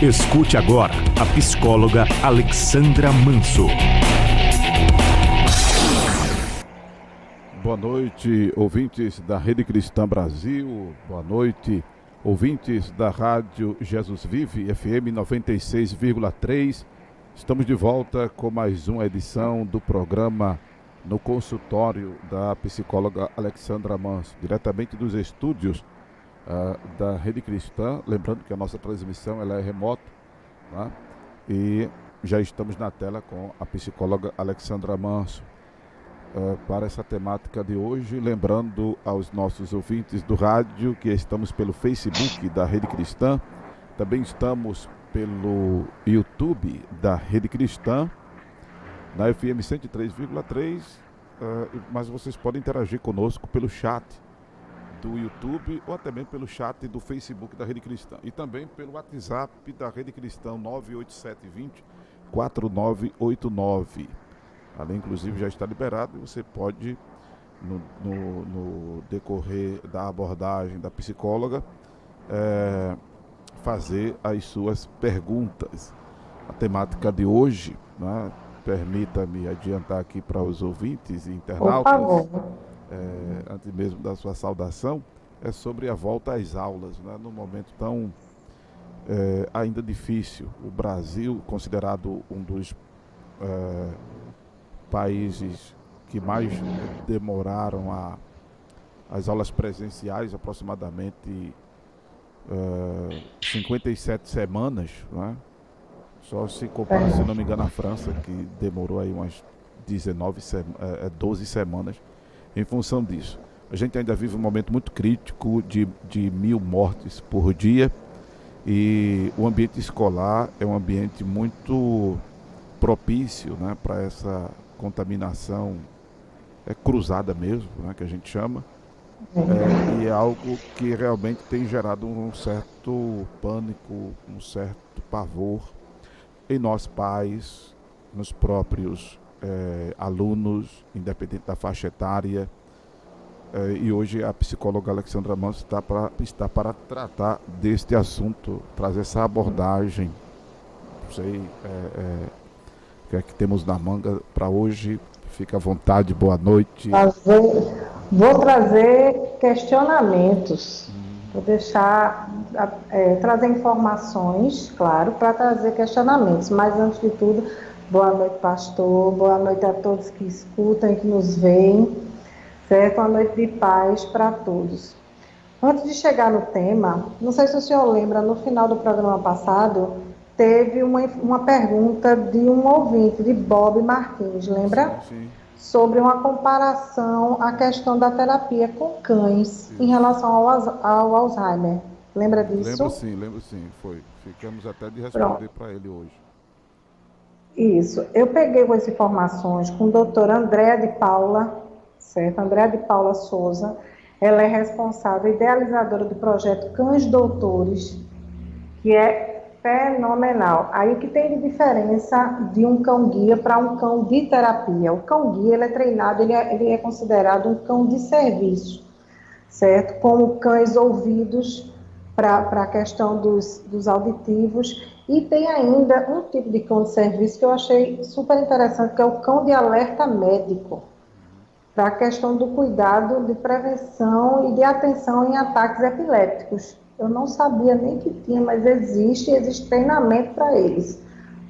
Escute agora a psicóloga Alexandra Manso. Boa noite, ouvintes da Rede Cristã Brasil. Boa noite, ouvintes da Rádio Jesus Vive, FM 96,3. Estamos de volta com mais uma edição do programa No Consultório da psicóloga Alexandra Manso, diretamente dos estúdios da Rede Cristã. Lembrando que a nossa transmissão ela é remota, tá? E já estamos na tela com a psicóloga Alexandra Manso para essa temática de hoje. Lembrando aos nossos ouvintes do rádio que estamos pelo Facebook da Rede Cristã, também estamos pelo YouTube da Rede Cristã, na FM 103,3, mas vocês podem interagir conosco pelo chat do YouTube ou até mesmo pelo chat do Facebook da Rede Cristã e também pelo WhatsApp da Rede Cristã 98720-4989. Ali inclusive já está liberado e você pode no decorrer da abordagem da psicóloga fazer as suas perguntas. A temática de hoje, né, permita-me adiantar aqui para os ouvintes e internautas, antes mesmo da sua saudação, é sobre a volta às aulas, né, num momento tão ainda difícil. O Brasil, considerado um dos países que mais demoraram as aulas presenciais, aproximadamente 57 semanas, né? Só se compara, se não me engano, a França, que demorou aí umas 12 semanas em função disso. A gente ainda vive um momento muito crítico de 1.000 mortes por dia, e o ambiente escolar é um ambiente muito propício, né, para essa contaminação cruzada mesmo, né, que a gente chama, e é algo que realmente tem gerado um certo pânico, um certo pavor em nós pais, nos próprios alunos, independente da faixa etária. E hoje a psicóloga Alexandra Manso está para tratar deste assunto, trazer essa abordagem. Não sei o que é que temos na manga para hoje. Fica à vontade, boa noite. Vou trazer questionamentos. Vou trazer informações, claro, para trazer questionamentos. Mas, antes de tudo, boa noite, pastor. Boa noite a todos que escutam e que nos veem. Certo? Uma noite de paz para todos. Antes de chegar no tema, não sei se o senhor lembra, no final do programa passado, teve uma pergunta de um ouvinte, de Bob Martins, lembra? Sim. Sobre uma comparação à questão da terapia com cães em relação ao Alzheimer. Lembra disso? Lembro sim. Ficamos até de responder para ele hoje. Isso. Eu peguei as informações com a doutora Andréa de Paula, certo? Andréa de Paula Souza. Ela é responsável, idealizadora do projeto Cães Doutores, que é fenomenal. Aí o que tem de diferença de um cão-guia para um cão de terapia? O cão-guia, ele é treinado, ele é considerado um cão de serviço, certo? Como cães ouvidos para a questão dos auditivos. E tem ainda um tipo de cão de serviço que eu achei super interessante, que é o cão de alerta médico, para a questão do cuidado de prevenção e de atenção em ataques epilépticos. Eu não sabia nem que tinha, mas existe treinamento para eles.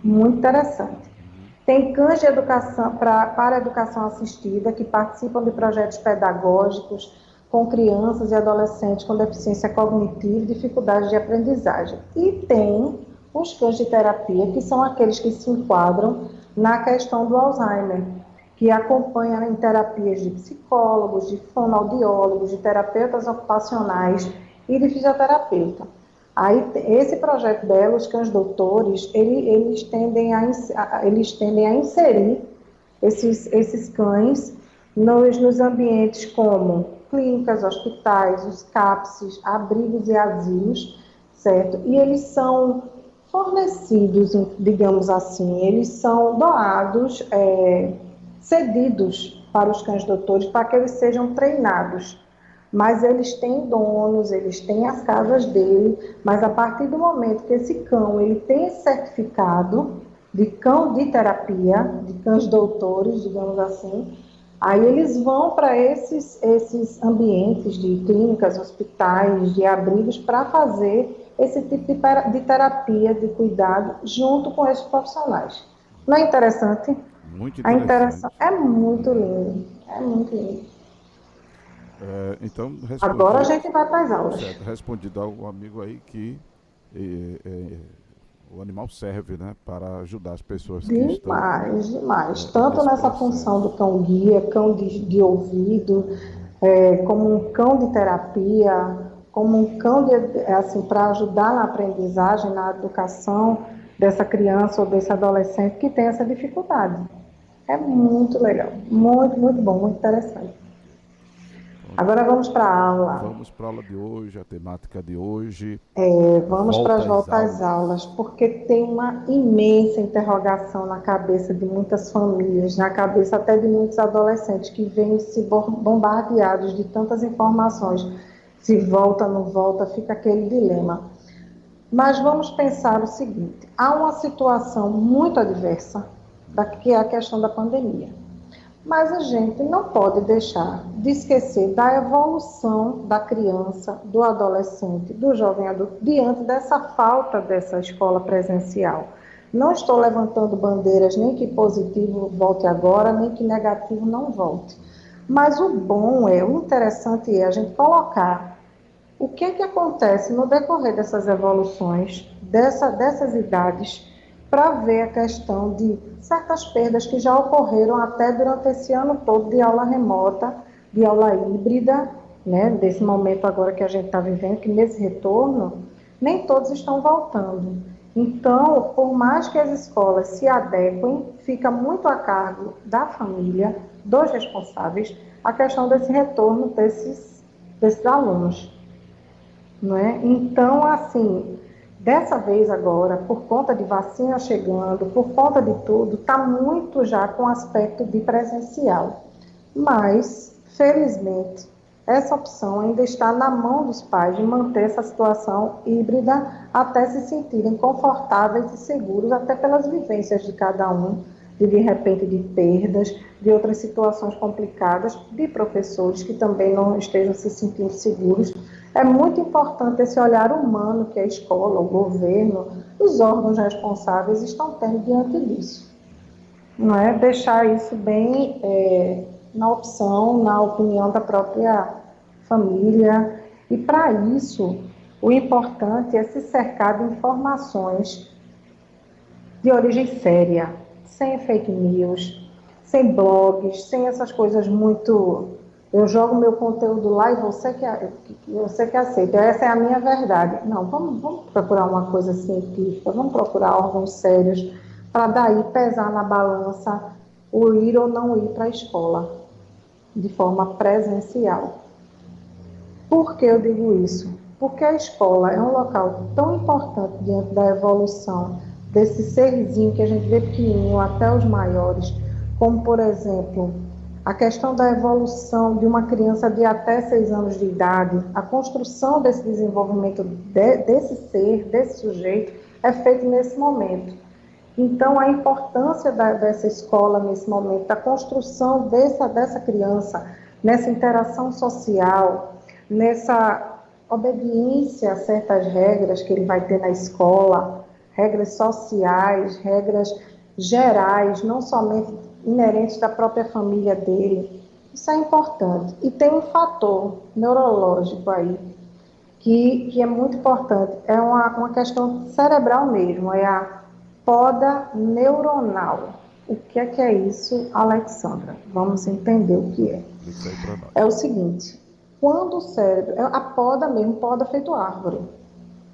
Muito interessante. Tem cães de educação para educação assistida, que participam de projetos pedagógicos com crianças e adolescentes com deficiência cognitiva e dificuldades de aprendizagem. E tem os cães de terapia, que são aqueles que se enquadram na questão do Alzheimer, que acompanham em terapias de psicólogos, de fonoaudiólogos, de terapeutas ocupacionais e de fisioterapeuta. Aí, esse projeto dela, os Cães Doutores, eles tendem a inserir esses cães nos ambientes como clínicas, hospitais, os CAPSs, abrigos e asilos, certo? E eles são fornecidos, digamos assim, eles são doados, cedidos para os cães doutores, para que eles sejam treinados mas eles têm donos, eles têm as casas dele, mas a partir do momento que esse cão ele tem esse certificado de cão de terapia, de cães doutores, digamos assim, aí eles vão para esses ambientes de clínicas, hospitais, de abrigos, para fazer esse tipo de terapia, de cuidado, junto com esses profissionais. Não é interessante? Muito A interessante. interação é muito lindo, é muito lindo. Então, Agora a gente vai para as aulas. certo, respondido ao amigo aí que o animal serve, né, para ajudar as pessoas que estão Demais, demais. Tanto nesse nessa processo. função do cão guia, cão de ouvido, como um cão de terapia, como um cão assim, para ajudar na aprendizagem, na educação dessa criança ou desse adolescente que tem essa dificuldade. É muito legal, muito, muito bom, muito interessante. Agora vamos para a aula. Vamos para a aula de hoje, a temática de hoje. Vamos para as voltas às aulas, porque tem uma imensa interrogação na cabeça de muitas famílias, na cabeça até de muitos adolescentes que vêm se bombardeados de tantas informações. Se volta, não volta, fica aquele dilema. Mas vamos pensar o seguinte, há uma situação muito adversa, que é a questão da pandemia. Mas a gente não pode deixar de esquecer da evolução da criança, do adolescente, do jovem adulto, diante dessa falta dessa escola presencial. Não estou levantando bandeiras nem que positivo volte agora, nem que negativo não volte. Mas o interessante é a gente colocar o que acontece no decorrer dessas evoluções, dessas idades, para ver a questão de certas perdas que já ocorreram até durante esse ano todo de aula remota, de aula híbrida, né, desse momento agora que a gente está vivendo, que nesse retorno, nem todos estão voltando. Então, por mais que as escolas se adequem, fica muito a cargo da família, dos responsáveis, a questão desse retorno desses alunos. Não é? Então, assim, dessa vez agora, por conta de vacina chegando, por conta de tudo, está muito já com aspecto de presencial. Mas, felizmente, essa opção ainda está na mão dos pais de manter essa situação híbrida até se sentirem confortáveis e seguros, até pelas vivências de cada um, de repente de perdas, de outras situações complicadas, de professores que também não estejam se sentindo seguros. É muito importante esse olhar humano que a escola, o governo, os órgãos responsáveis estão tendo diante disso. Não é? Deixar isso bem na opção, na opinião da própria família. E para isso, o importante é se cercar de informações de origem séria, sem fake news, sem blogs, sem essas coisas muito... Eu jogo meu conteúdo lá e você que aceita. Essa é a minha verdade. Não, vamos procurar uma coisa científica, vamos procurar órgãos sérios para daí pesar na balança o ir ou não ir para a escola de forma presencial. Por que eu digo isso? Porque a escola é um local tão importante diante da evolução desse serzinho que a gente vê pequenininho até os maiores, como, por exemplo, a questão da evolução de uma criança de até 6 anos de idade, a construção desse desenvolvimento desse ser, desse sujeito, é feito nesse momento. Então, a importância dessa escola nesse momento, da construção dessa criança, nessa interação social, nessa obediência a certas regras que ele vai ter na escola, regras sociais, regras gerais, não somente inerentes da própria família dele. Isso é importante. E tem um fator neurológico aí, que é muito importante. É uma questão cerebral mesmo, é a poda neuronal. O que é isso, Alexandra? Vamos entender o que é. Isso aí pra nós. É o seguinte, quando o cérebro... A poda mesmo, poda feito árvore.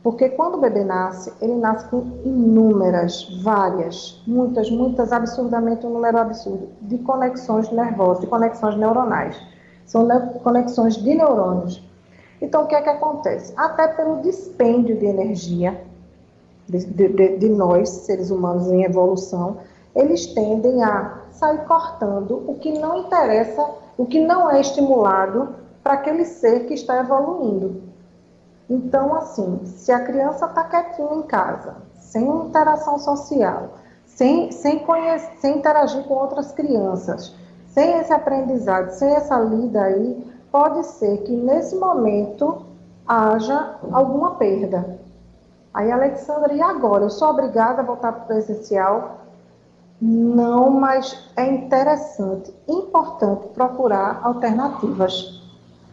Porque quando o bebê nasce, ele nasce com inúmeras, várias, muitas, absurdamente um número absurdo, de conexões nervosas, de conexões neuronais. São conexões de neurônios. Então, o que acontece? Até pelo dispêndio de energia de nós, seres humanos em evolução, eles tendem a sair cortando o que não interessa, o que não é estimulado para aquele ser que está evoluindo. Então, assim, se a criança está quietinha em casa, sem interação social, sem interagir com outras crianças, sem esse aprendizado, sem essa lida aí, pode ser que nesse momento haja alguma perda. Aí, Alexandra, e agora? Eu sou obrigada a voltar para o presencial? Não, mas é interessante, importante procurar alternativas.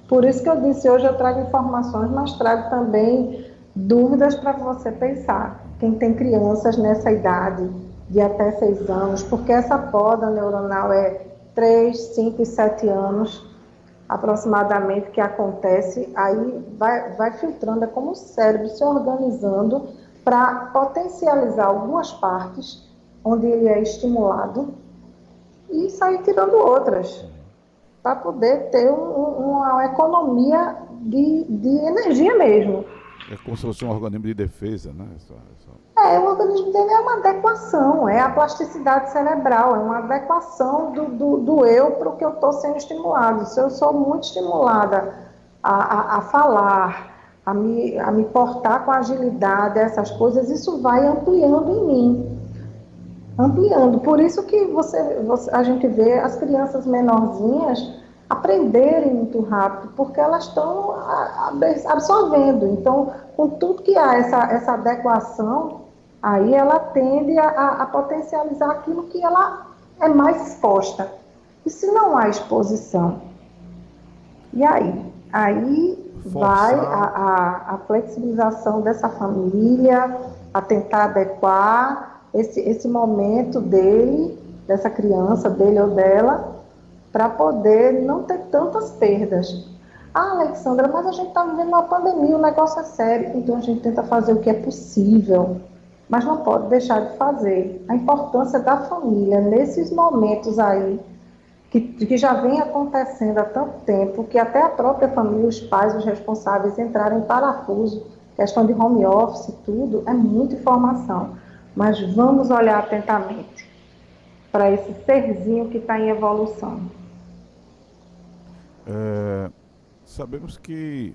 Por isso que eu disse, hoje eu trago informações, mas trago também dúvidas para você pensar. Quem tem crianças nessa idade, de até 6 anos, porque essa poda neuronal é 3, 5 e 7 anos, aproximadamente, que acontece, aí vai filtrando, é como o cérebro se organizando para potencializar algumas partes onde ele é estimulado e sair tirando outras, para poder ter uma economia de energia mesmo. É como se fosse um organismo de defesa, né? O organismo dele é uma adequação, é a plasticidade cerebral, é uma adequação do eu para o que eu estou sendo estimulado. Se eu sou muito estimulada a falar, a me portar com agilidade, essas coisas, isso vai ampliando em mim. Ampliando. Por isso que a gente vê as crianças menorzinhas aprenderem muito rápido, porque elas estão absorvendo. Então, com tudo que há essa adequação, aí ela tende a potencializar aquilo que ela é mais exposta. E se não há exposição? E aí? Aí vai a flexibilização dessa família, a tentar adequar esse momento dele, dessa criança, dele ou dela, para poder não ter tantas perdas. Ah, Alexandra, mas a gente está vivendo uma pandemia, o negócio é sério, então a gente tenta fazer o que é possível, mas não pode deixar de fazer. A importância da família nesses momentos aí, que já vem acontecendo há tanto tempo, que até a própria família, os pais, os responsáveis entraram em parafuso, questão de home office, tudo, é muita informação. Mas vamos olhar atentamente para esse serzinho que está em evolução. Sabemos que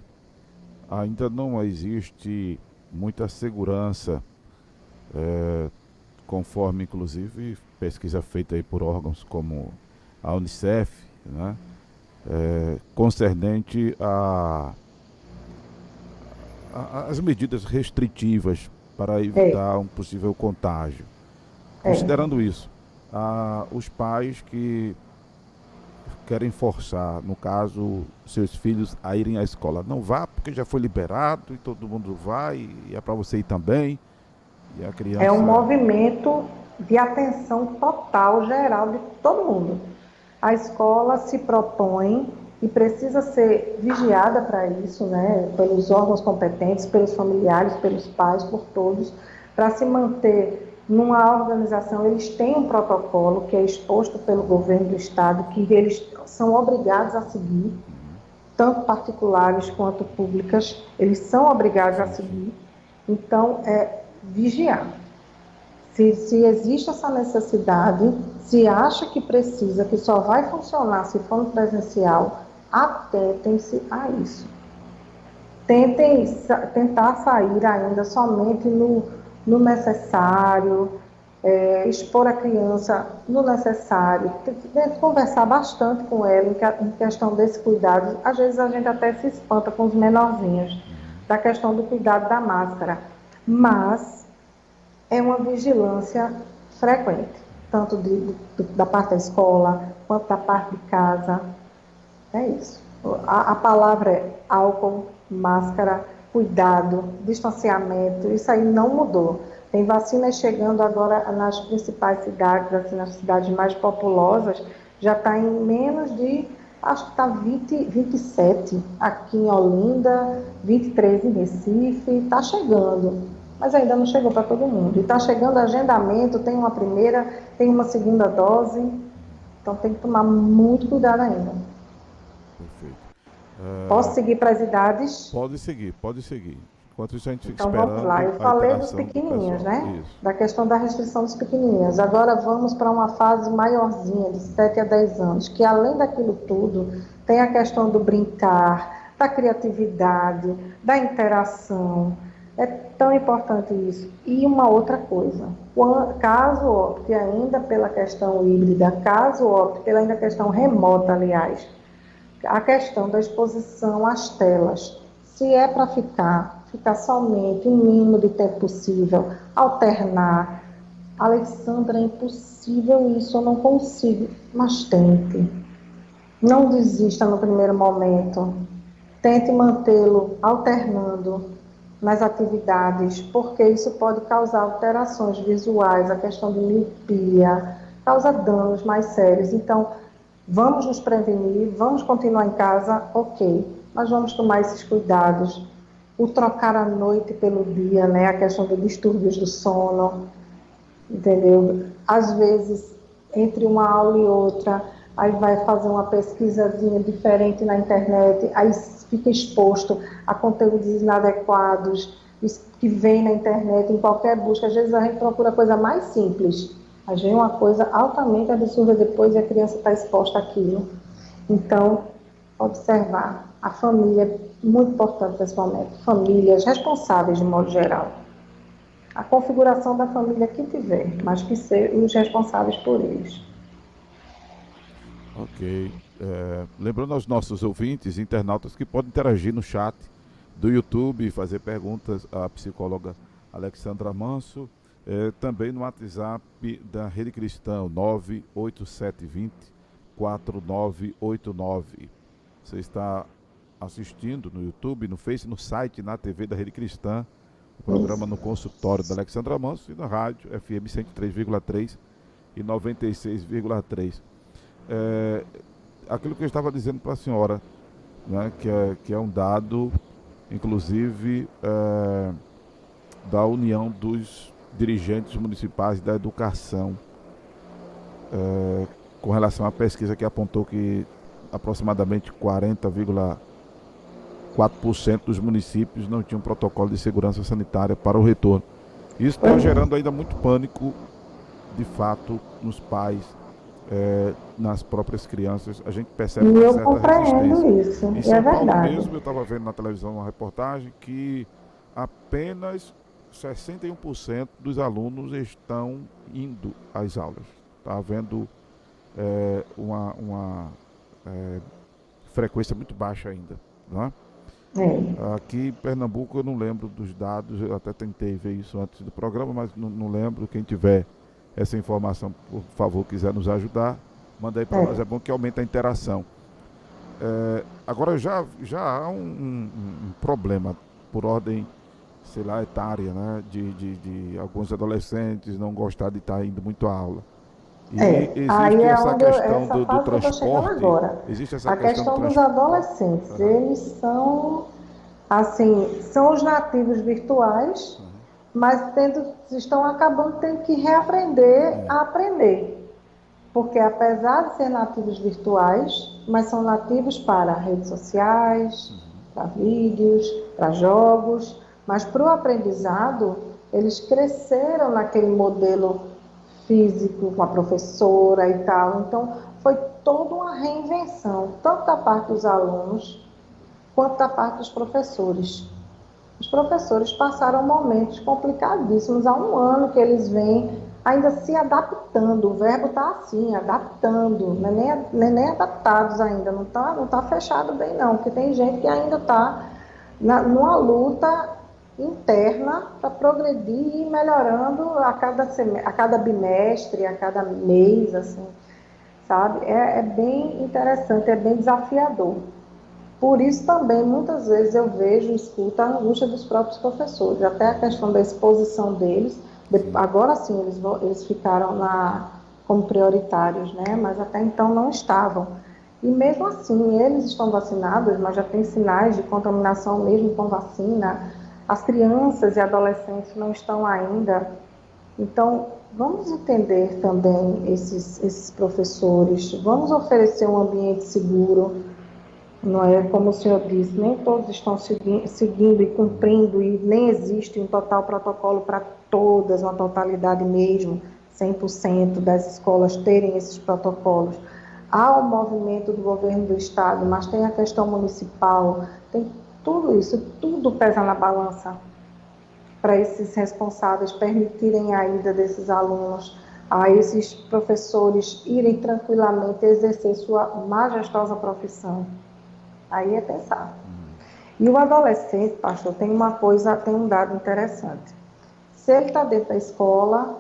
ainda não existe muita segurança, conforme inclusive pesquisa feita aí por órgãos como a Unicef, né, concernente as medidas restritivas para evitar um possível contágio. Considerando isso, os pais que querem forçar, no caso, seus filhos a irem à escola, não vá porque já foi liberado e todo mundo vai, e é para você ir também, e a criança... É um movimento de atenção total, geral, de todo mundo. A escola se propõe e precisa ser vigiada para isso, né, pelos órgãos competentes, pelos familiares, pelos pais, por todos, para se manter numa organização. Eles têm um protocolo que é exposto pelo governo do estado, que eles são obrigados a seguir, tanto particulares quanto públicas, eles são obrigados a seguir. Então, é vigiar. Se existe essa necessidade, se acha que precisa, que só vai funcionar se for no presencial, atentem-se a isso. Tentem tentar sair ainda somente no necessário, expor a criança no necessário, conversar bastante com ela em questão desse cuidado. Às vezes a gente até se espanta com os menorzinhos, da questão do cuidado da máscara, mas é uma vigilância frequente, tanto da parte da escola, quanto da parte de casa. É isso. A palavra é álcool, máscara, cuidado, distanciamento, isso aí não mudou. Tem vacinas chegando agora nas principais cidades, assim, nas cidades mais populosas, já está em menos de, acho que está 27 aqui em Olinda, 23 em Recife, está chegando, mas ainda não chegou para todo mundo. E está chegando agendamento, tem uma primeira, tem uma segunda dose, então tem que tomar muito cuidado ainda. Perfeito. Posso seguir para as idades? Pode seguir. Enquanto isso a gente fica então, esperando. Vamos lá, eu falei dos pequenininhos, né? Isso. Da questão da restrição dos pequenininhos. Agora vamos para uma fase maiorzinha, de 7 a 10 anos, que além daquilo tudo, tem a questão do brincar, da criatividade, da interação. É tão importante isso. E uma outra coisa, caso opte ainda pela questão híbrida, caso opte pela ainda questão remota, aliás, a questão da exposição às telas. Se é para ficar somente o mínimo de tempo possível, alternar. Alexandra, é impossível isso, eu não consigo, mas tente. Não desista no primeiro momento. Tente mantê-lo alternando nas atividades, porque isso pode causar alterações visuais, a questão de miopia, causa danos mais sérios. Então, vamos nos prevenir, vamos continuar em casa, ok, mas vamos tomar esses cuidados. O trocar a noite pelo dia, né? A questão de distúrbios do sono, entendeu? Às vezes, entre uma aula e outra, aí vai fazer uma pesquisazinha diferente na internet, aí fica exposto a conteúdos inadequados, que vem na internet, em qualquer busca. Às vezes a gente procura a coisa mais simples, mas vem uma coisa altamente absurda depois e a criança está exposta àquilo. Então, observar. A família é muito importante nesse momento. Famílias responsáveis, de modo geral. A configuração da família que tiver, mas que sejam os responsáveis por eles. Ok. Lembrando aos nossos ouvintes, internautas, que podem interagir no chat do YouTube e fazer perguntas à psicóloga Alexandra Manso. Também no WhatsApp da Rede Cristã, 98720-4989. Você está assistindo no YouTube, no Face, no site, na TV da Rede Cristã, o programa No Consultório da Alexandra Manso, e na rádio FM 103,3 e 96,3. Aquilo que eu estava dizendo para a senhora, né, que é um dado, inclusive, da União dos Dirigentes Municipais da Educação, com relação à pesquisa que apontou que aproximadamente 40,4% dos municípios não tinham protocolo de segurança sanitária para o retorno. Isso está gerando ainda muito pânico, de fato, nos pais, nas próprias crianças. A gente percebe uma certa resistência. Isso. Em São Paulo verdade. mesmo, eu estava vendo na televisão uma reportagem que apenas 61% dos alunos estão indo às aulas. Está havendo uma frequência muito baixa ainda, não é? Aqui em Pernambuco eu não lembro dos dados, eu até tentei ver isso antes do programa, mas não lembro. Quem tiver essa informação, por favor, quiser nos ajudar, manda aí para nós, é bom que aumente a interação. Agora já há um problema por ordem, sei lá, etária, né? De alguns adolescentes não gostar de estar indo muito à aula. E existe essa questão do transporte. Existe essa questão dos adolescentes. Eles são, assim, são os nativos virtuais, mas estão acabando tendo que reaprender a aprender. Porque apesar de ser nativos virtuais, mas são nativos para redes sociais, para vídeos, para jogos, mas para o aprendizado, eles cresceram naquele modelo físico, com a professora e tal. Então, foi toda uma reinvenção, tanto da parte dos alunos, quanto da parte dos professores. Os professores passaram momentos complicadíssimos. Há um ano que eles vêm ainda se adaptando. O verbo está assim, adaptando. Não é nem adaptados ainda, não tá fechado bem não, porque tem gente que ainda está numa luta interna para progredir e ir melhorando a cada bimestre, a cada mês, assim, sabe? É bem interessante, é bem desafiador. Por isso também, muitas vezes eu vejo e escuto a angústia dos próprios professores, até a questão da exposição deles. Agora sim, eles ficaram como prioritários, né? Mas até então não estavam. E mesmo assim, eles estão vacinados, mas já tem sinais de contaminação mesmo com vacina. As crianças e adolescentes não estão ainda. Então, vamos entender também esses professores, vamos oferecer um ambiente seguro, não é? Como o senhor disse, nem todos estão seguindo e cumprindo, e nem existe um total protocolo para todas, uma totalidade mesmo, 100% das escolas terem esses protocolos. há o movimento do governo do estado, mas tem a questão municipal, tem tudo isso, tudo pesa na balança para esses responsáveis permitirem a ida desses alunos, a esses professores irem tranquilamente exercer sua majestosa profissão. Aí é pensar. E o adolescente, pastor, tem um dado interessante. Se ele está dentro da escola,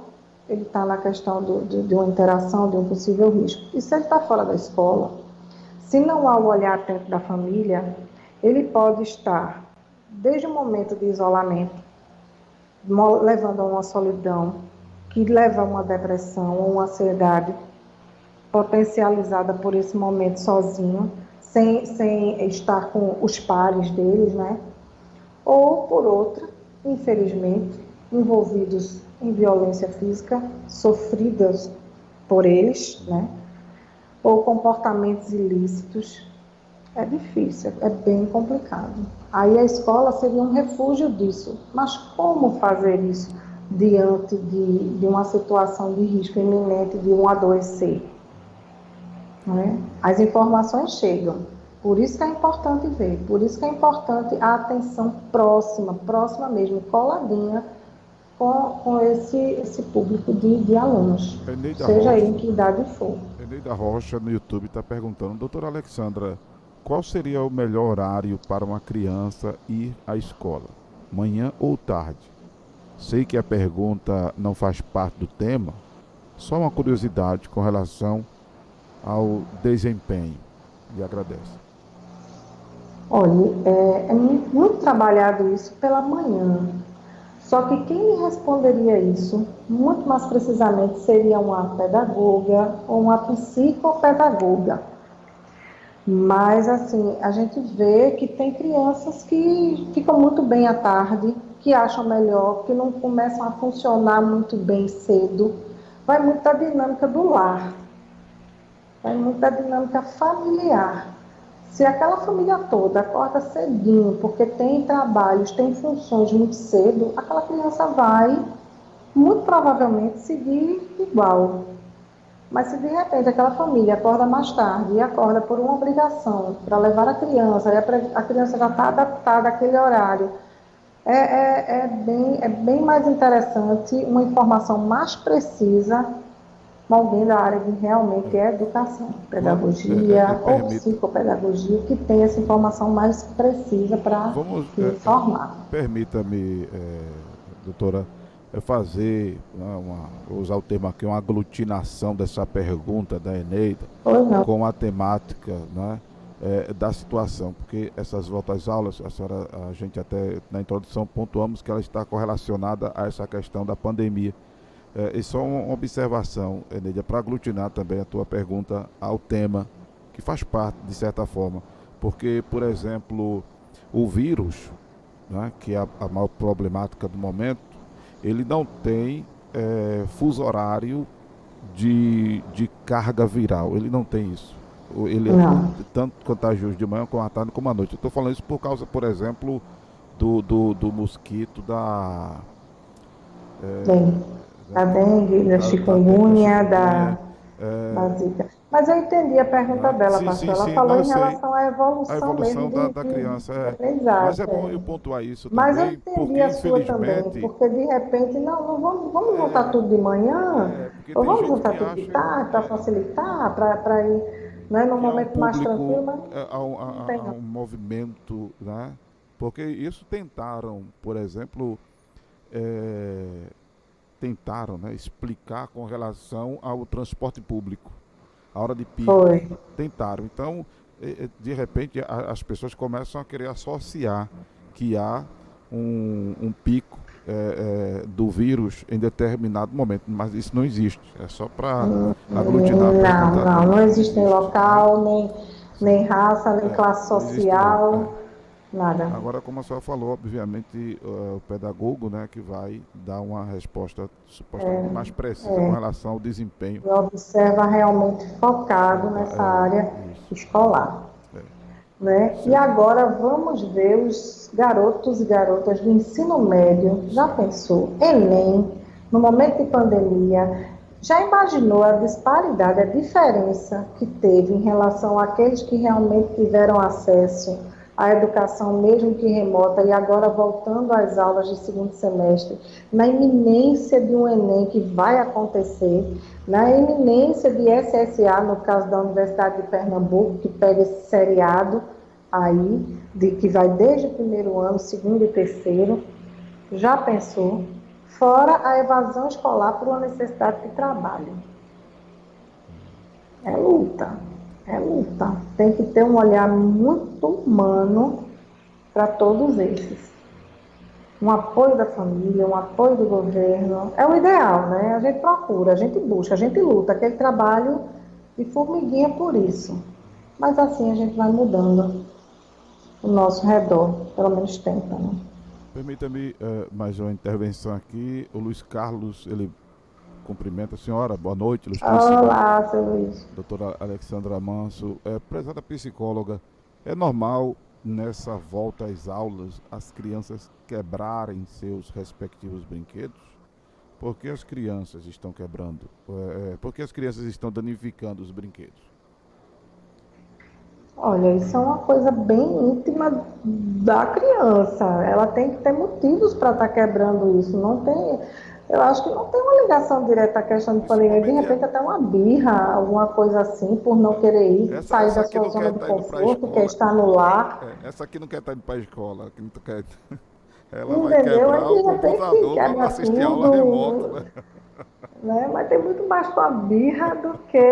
ele está na questão de uma interação, de um possível risco. E se ele está fora da escola, se não há o olhar atento da família, ele pode estar, desde o momento de isolamento, levando a uma solidão, que leva a uma depressão ou uma ansiedade potencializada por esse momento sozinho, sem estar com os pares deles, né? Ou, por outra, infelizmente, envolvidos em violência física, sofridas por eles, né? Ou comportamentos ilícitos. É difícil, é bem complicado. Aí a escola seria um refúgio disso. Mas como fazer isso diante de uma situação de risco iminente de um adoecer? Não é? As informações chegam. Por isso que é importante ver, por isso que é importante a atenção próxima mesmo, coladinha com esse público de alunos, seja aí em que idade for. Eneida Rocha no YouTube está perguntando, doutora Alexandra, qual seria o melhor horário para uma criança ir à escola? Manhã ou tarde? Sei que a pergunta não faz parte do tema, só uma curiosidade com relação ao desempenho. E agradece. Olha, é muito trabalhado isso pela manhã. Só que quem me responderia isso, muito mais precisamente, seria uma pedagoga ou uma psicopedagoga. Mas, assim, a gente vê que tem crianças que ficam muito bem à tarde, que acham melhor, que não começam a funcionar muito bem cedo. Vai muito da dinâmica do lar, vai muito da dinâmica familiar. Se aquela família toda acorda cedinho, porque tem trabalhos, tem funções muito cedo, aquela criança vai, muito provavelmente, seguir igual. Mas se de repente aquela família acorda mais tarde e acorda por uma obrigação para levar a criança, e a criança já está adaptada àquele horário, é bem mais interessante, uma informação mais precisa, alguém da área de realmente educação, pedagogia ou psicopedagogia, que tem essa informação mais precisa para informar. Permita-me, doutora, fazer, usar o termo aqui, uma aglutinação dessa pergunta da Eneida com a temática, né, da situação, porque essas voltas às aulas, a gente até na introdução pontuamos que ela está correlacionada a essa questão da pandemia. E só uma observação, Eneida, para aglutinar também a tua pergunta ao tema, que faz parte, de certa forma, porque, por exemplo, o vírus, né, que é a maior problemática do momento, ele não tem fuso horário de carga viral, ele não tem isso. Ele é tanto contagioso de manhã como à tarde como à noite. Eu estou falando isso por causa, por exemplo, do mosquito da dengue, da chikungunya, da zika. Mas eu entendi a pergunta dela, pastor. Ela falou em relação à evolução mesmo da criança. Exato, mas é bom eu pontuar isso mas também, eu entendi a sua também, porque de repente, vamos juntar tudo de manhã, ou vamos juntar tudo de tarde, para facilitar, para ir, né, num momento mais tranquilo. Mas há um movimento, né? Porque isso tentaram, por exemplo, né, explicar com relação ao transporte público, a hora de pico. Tentaram. Então, de repente, as pessoas começam a querer associar que há um pico do vírus em determinado momento, mas isso não existe. É só para aglutinar. Não existe nem local, nem raça, nem classe social. Nada. Agora, como a senhora falou, obviamente, o pedagogo, né, que vai dar uma resposta supostamente mais precisa com relação ao desempenho. E observa realmente focado nessa área escolar. Né? E agora vamos ver os garotos e garotas do ensino médio. Já pensou? Enem, no momento de pandemia, Já imaginou a disparidade, a diferença que teve em relação àqueles que realmente tiveram acesso à educação, mesmo que remota, e agora voltando às aulas de segundo semestre, na iminência de um Enem que vai acontecer, na iminência de SSA, no caso da Universidade de Pernambuco, que pega esse seriado aí, que vai desde o primeiro ano, segundo e terceiro. Já pensou? Fora a evasão escolar por uma necessidade de trabalho. É luta, é luta. Tem que ter um olhar muito humano para todos esses. Um apoio da família, um apoio do governo. É o ideal, né? A gente procura, a gente busca, a gente luta. Aquele trabalho de formiguinha por isso. Mas assim a gente vai mudando o nosso redor. Pelo menos tenta, né? Permita-me mais uma intervenção aqui. O Luiz Carlos, ele cumprimenta a senhora. Boa noite, ilustríssima. Olá, seu Luiz. Doutora Alexandra Manso. Prezada psicóloga, é normal nessa volta às aulas as crianças quebrarem seus respectivos brinquedos? Por que as crianças estão quebrando? Por que as crianças estão danificando os brinquedos? Olha, isso é uma coisa bem íntima da criança. Ela tem que ter motivos para estar quebrando isso. Não tem, eu acho que não tem uma ligação direta à questão de pandemia. De repente até uma birra, alguma coisa assim, por não querer ir, sair da sua zona de conforto, quer estar no lar. Essa aqui não quer estar indo para a escola, que não quer. Ela Entendeu? vai quebrar o De repente computador para quebra assistir aula remota. Né? Mas tem muito mais com a birra do que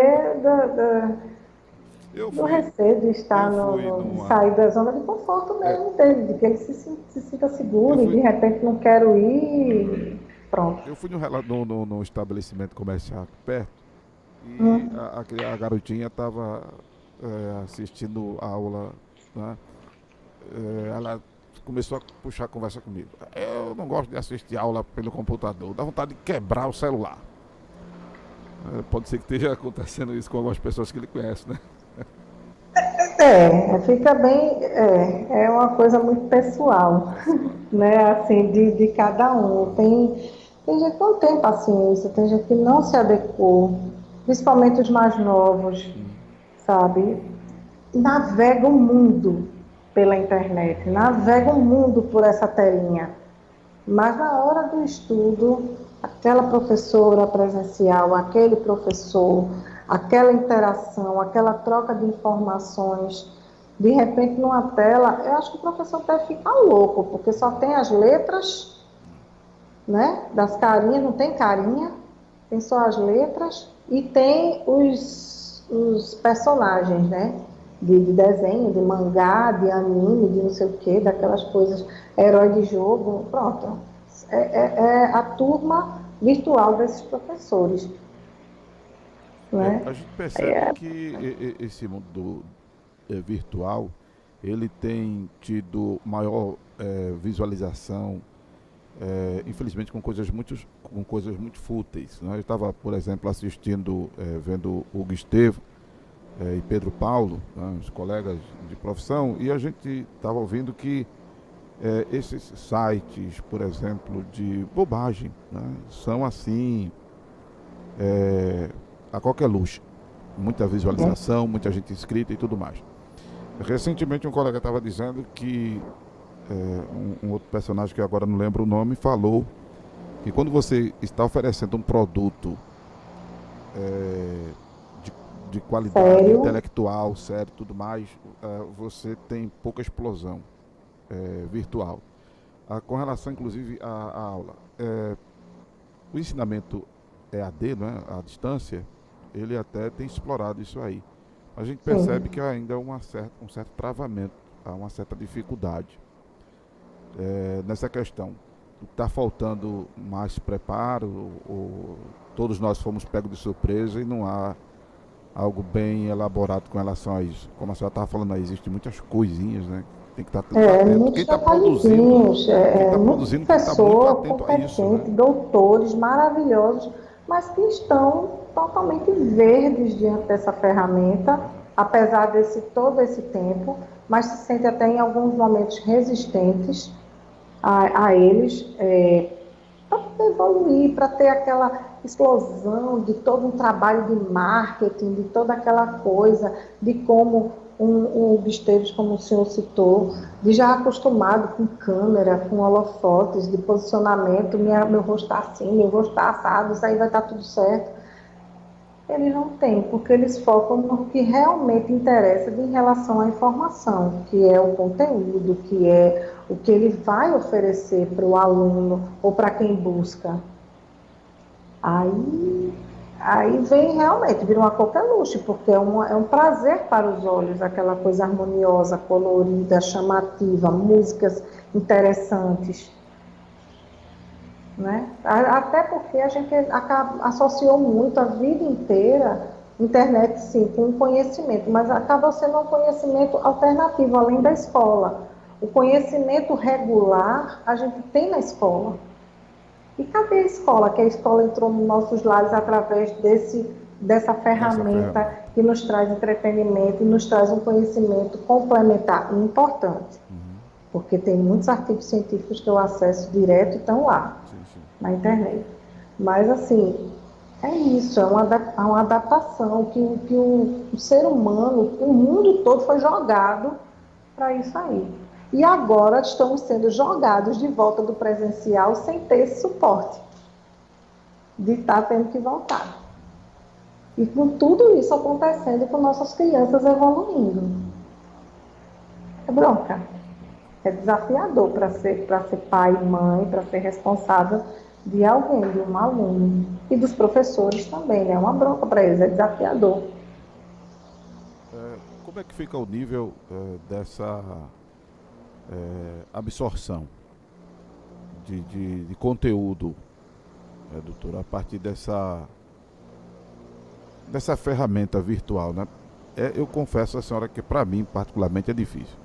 do receio de estar de sair da zona de conforto mesmo dele, de que ele se sinta seguro e de repente não quero ir, pronto. Eu fui no estabelecimento comercial aqui perto e a garotinha estava assistindo a aula, né? Ela começou a puxar a conversa comigo. Eu não gosto de assistir aula pelo computador, dá vontade de quebrar o celular. Pode ser que esteja acontecendo isso com algumas pessoas que ele conhece, né? Fica bem, é uma coisa muito pessoal, né, assim, de cada um. Tem gente que não tem paciência, tem gente que não se adequou, principalmente os mais novos, sabe? Navega o mundo pela internet, navega o mundo por essa telinha, mas na hora do estudo, aquela professora presencial, aquele professor, aquela interação, aquela troca de informações, de repente numa tela, eu acho que o professor deve ficar louco, porque só tem as letras, né, das carinhas, não tem carinha, tem só as letras e tem os personagens, né, de desenho, de mangá, de anime, de não sei o que, daquelas coisas, herói de jogo, pronto. É a turma virtual desses professores. Né? A gente percebe que esse mundo virtual, ele tem tido maior visualização, infelizmente com coisas muito fúteis, né? Eu estava, por exemplo, assistindo, vendo Hugo Estevam e Pedro Paulo, né, os colegas de profissão, e a gente estava ouvindo que esses sites, por exemplo, de bobagem, né, são assim, a qualquer luxo. Muita visualização, muita gente inscrita e tudo mais. Recentemente um colega estava dizendo que um outro personagem que agora não lembro o nome falou que quando você está oferecendo um produto de qualidade intelectual, sério e tudo mais, você tem pouca explosão virtual. Com relação inclusive à aula, o ensinamento EAD, né, à distância, ele até tem explorado isso aí. A gente percebe que ainda há um certo travamento, há uma certa dificuldade nessa questão. Está faltando mais preparo, ou todos nós fomos pegos de surpresa e não há algo bem elaborado com relação a isso. Como a senhora estava falando aí, existem muitas coisinhas, né? Tem que estar tudo atento. Quem está produzindo, muito professor competente, doutores maravilhosos, mas que estão totalmente verdes diante dessa ferramenta, apesar de todo esse tempo, mas se sentem até em alguns momentos resistentes a eles, para evoluir, para ter explosão de todo um trabalho de marketing, de toda aquela coisa, de como um Esteves, como o senhor citou, de já acostumado com câmera, com holofotes, de posicionamento, meu rosto está assim, meu rosto está assado, isso aí vai estar tudo certo. Eles não têm, porque eles focam no que realmente interessa em relação à informação, que é o conteúdo, que é o que ele vai oferecer para o aluno ou para quem busca. Aí vem realmente, vira uma coqueluche, porque é um prazer para os olhos, aquela coisa harmoniosa, colorida, chamativa, músicas interessantes. Né? Até porque a gente associou muito a vida inteira, internet sim, com conhecimento, mas acaba sendo um conhecimento alternativo, além da escola. O conhecimento regular a gente tem na escola. E cadê a escola? Que a escola entrou nos nossos lares através dessa ferramenta que nos traz entretenimento e nos traz um conhecimento complementar e importante. Porque tem muitos artigos científicos que eu acesso direto e estão lá, na internet. Mas, assim, é isso, é uma adaptação que o ser humano, o mundo todo foi jogado para isso aí. E agora estamos sendo jogados de volta do presencial sem ter esse suporte de estar tendo que voltar. E com tudo isso acontecendo, com nossas crianças evoluindo. É bronca. É desafiador para ser pai e mãe, para ser responsável de alguém, de um aluno. E dos professores também, né? É uma bronca para eles, é desafiador. Como é que fica o nível dessa absorção de conteúdo, doutora, a partir dessa ferramenta virtual, né? Eu confesso à senhora que para mim particularmente é difícil.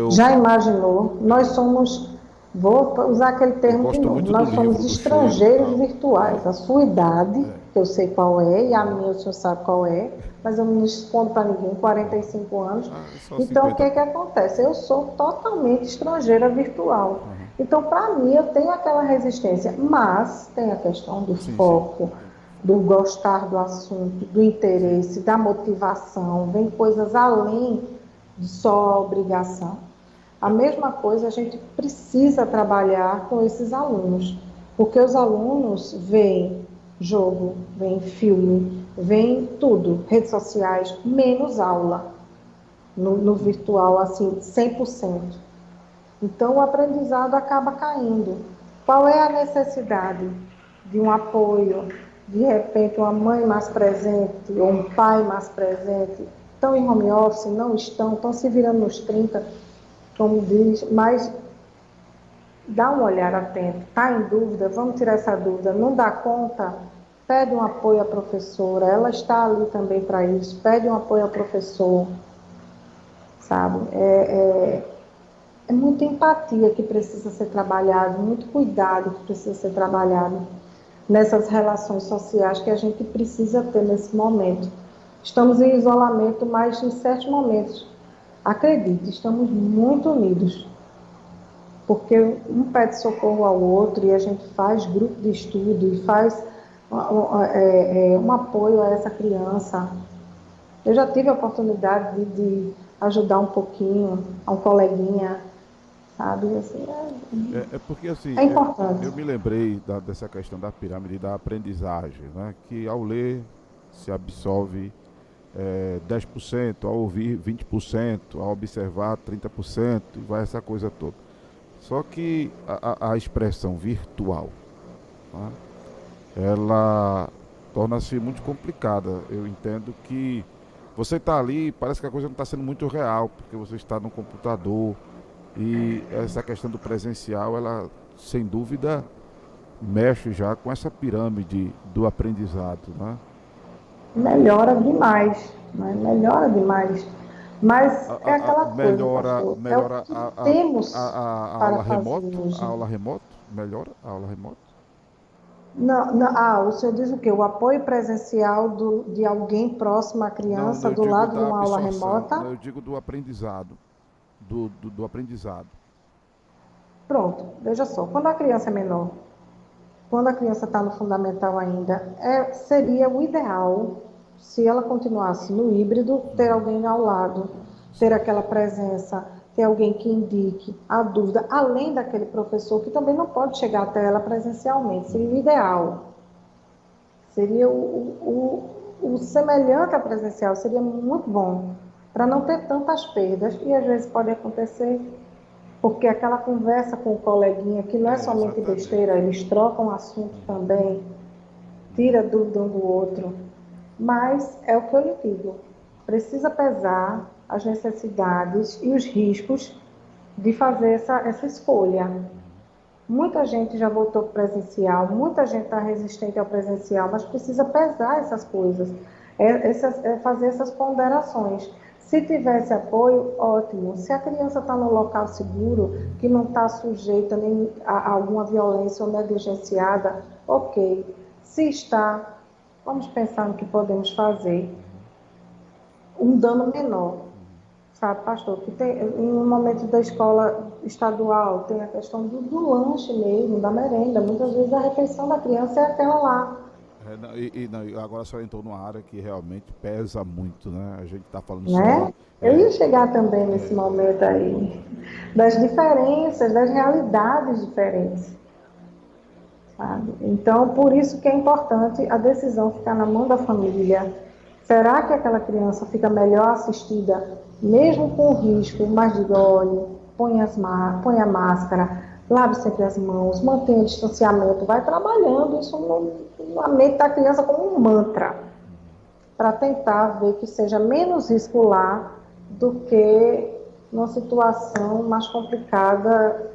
Já imaginou? Nós somos, vou usar aquele termo de novo, nós somos estrangeiros virtuais. A sua idade, que eu sei qual é, e a minha o senhor sabe qual é, mas eu não escondo para ninguém, 45 anos. Então, o que acontece? Eu sou totalmente estrangeira virtual. Então, para mim, eu tenho aquela resistência, mas tem a questão do foco, do gostar do assunto, do interesse, da motivação, vem coisas além de só a obrigação. A mesma coisa a gente precisa trabalhar com esses alunos, porque os alunos veem jogo, veem filme, veem tudo, redes sociais, menos aula, no virtual, assim, 100%. Então, o aprendizado acaba caindo. Qual é a necessidade de um apoio, de repente, uma mãe mais presente, ou um pai mais presente? Estão em home office, não estão se virando nos 30, como diz, mas dá um olhar atento, está em dúvida, vamos tirar essa dúvida, não dá conta, pede um apoio à professora, ela está ali também para isso, pede um apoio ao professor, sabe? É muita empatia que precisa ser trabalhado, muito cuidado que precisa ser trabalhado nessas relações sociais que a gente precisa ter nesse momento. Estamos em isolamento, mas em certos momentos, acredite, estamos muito unidos. Porque um pede socorro ao outro e a gente faz grupo de estudo e faz um apoio a essa criança. Eu já tive a oportunidade de ajudar um pouquinho a um coleguinha, sabe? Assim, porque assim, é importante. Eu me lembrei dessa questão da pirâmide da aprendizagem, né? Que ao ler se absorve 10%, ao ouvir 20%, ao observar 30%, e vai essa coisa toda. Só que a expressão virtual, tá? Ela torna-se muito complicada. Eu entendo que você está ali, parece que a coisa não está sendo muito real, porque você está no computador, e essa questão do presencial, ela, sem dúvida, mexe já com essa pirâmide do aprendizado, né? Melhora demais, né? Melhora demais. Mas é aquela melhora, coisa, melhora temos a para aula remota? hoje. A aula remota? Melhora a aula remota? Não, o senhor diz o quê? O apoio presencial de alguém próximo à criança, Não, eu do digo lado de da uma aula absorção. remota? Não, eu digo do aprendizado. Do aprendizado. Pronto, veja só, quando a criança é menor, quando a criança está no fundamental ainda, seria o ideal, se ela continuasse no híbrido, ter alguém ao lado, ter aquela presença, ter alguém que indique a dúvida, além daquele professor que também não pode chegar até ela presencialmente, seria o ideal. Seria o semelhante ao presencial, seria muito bom, para não ter tantas perdas, e às vezes pode acontecer, porque aquela conversa com o coleguinha, que não é somente exatamente. besteira, eles trocam assunto também, tira dúvida um do outro, mas é o que eu lhe digo, precisa pesar as necessidades e os riscos de fazer essa escolha. Muita gente já voltou para o presencial, muita gente está resistente ao presencial, mas precisa pesar essas coisas, fazer essas ponderações. Se tivesse apoio, ótimo. Se a criança está num local seguro, que não está sujeita nem a alguma violência ou negligenciada, ok. Se está, vamos pensar no que podemos fazer. Um dano menor. Sabe, pastor, que tem, em um momento da escola estadual, tem a questão do lanche mesmo, da merenda. Muitas vezes a refeição da criança é aquela lá. Agora só entrou numa área que realmente pesa muito, né? A gente está falando só. Né? Eu ia chegar também nesse momento aí, das diferenças, das realidades diferentes, sabe? Então, por isso que é importante a decisão ficar na mão da família. Será que aquela criança fica melhor assistida, mesmo com o risco, mas diga, olha, põe a máscara, lave sempre as mãos, mantenha o distanciamento, vai trabalhando isso na mente da criança como um mantra, para tentar ver que seja menos risco lá do que numa situação mais complicada,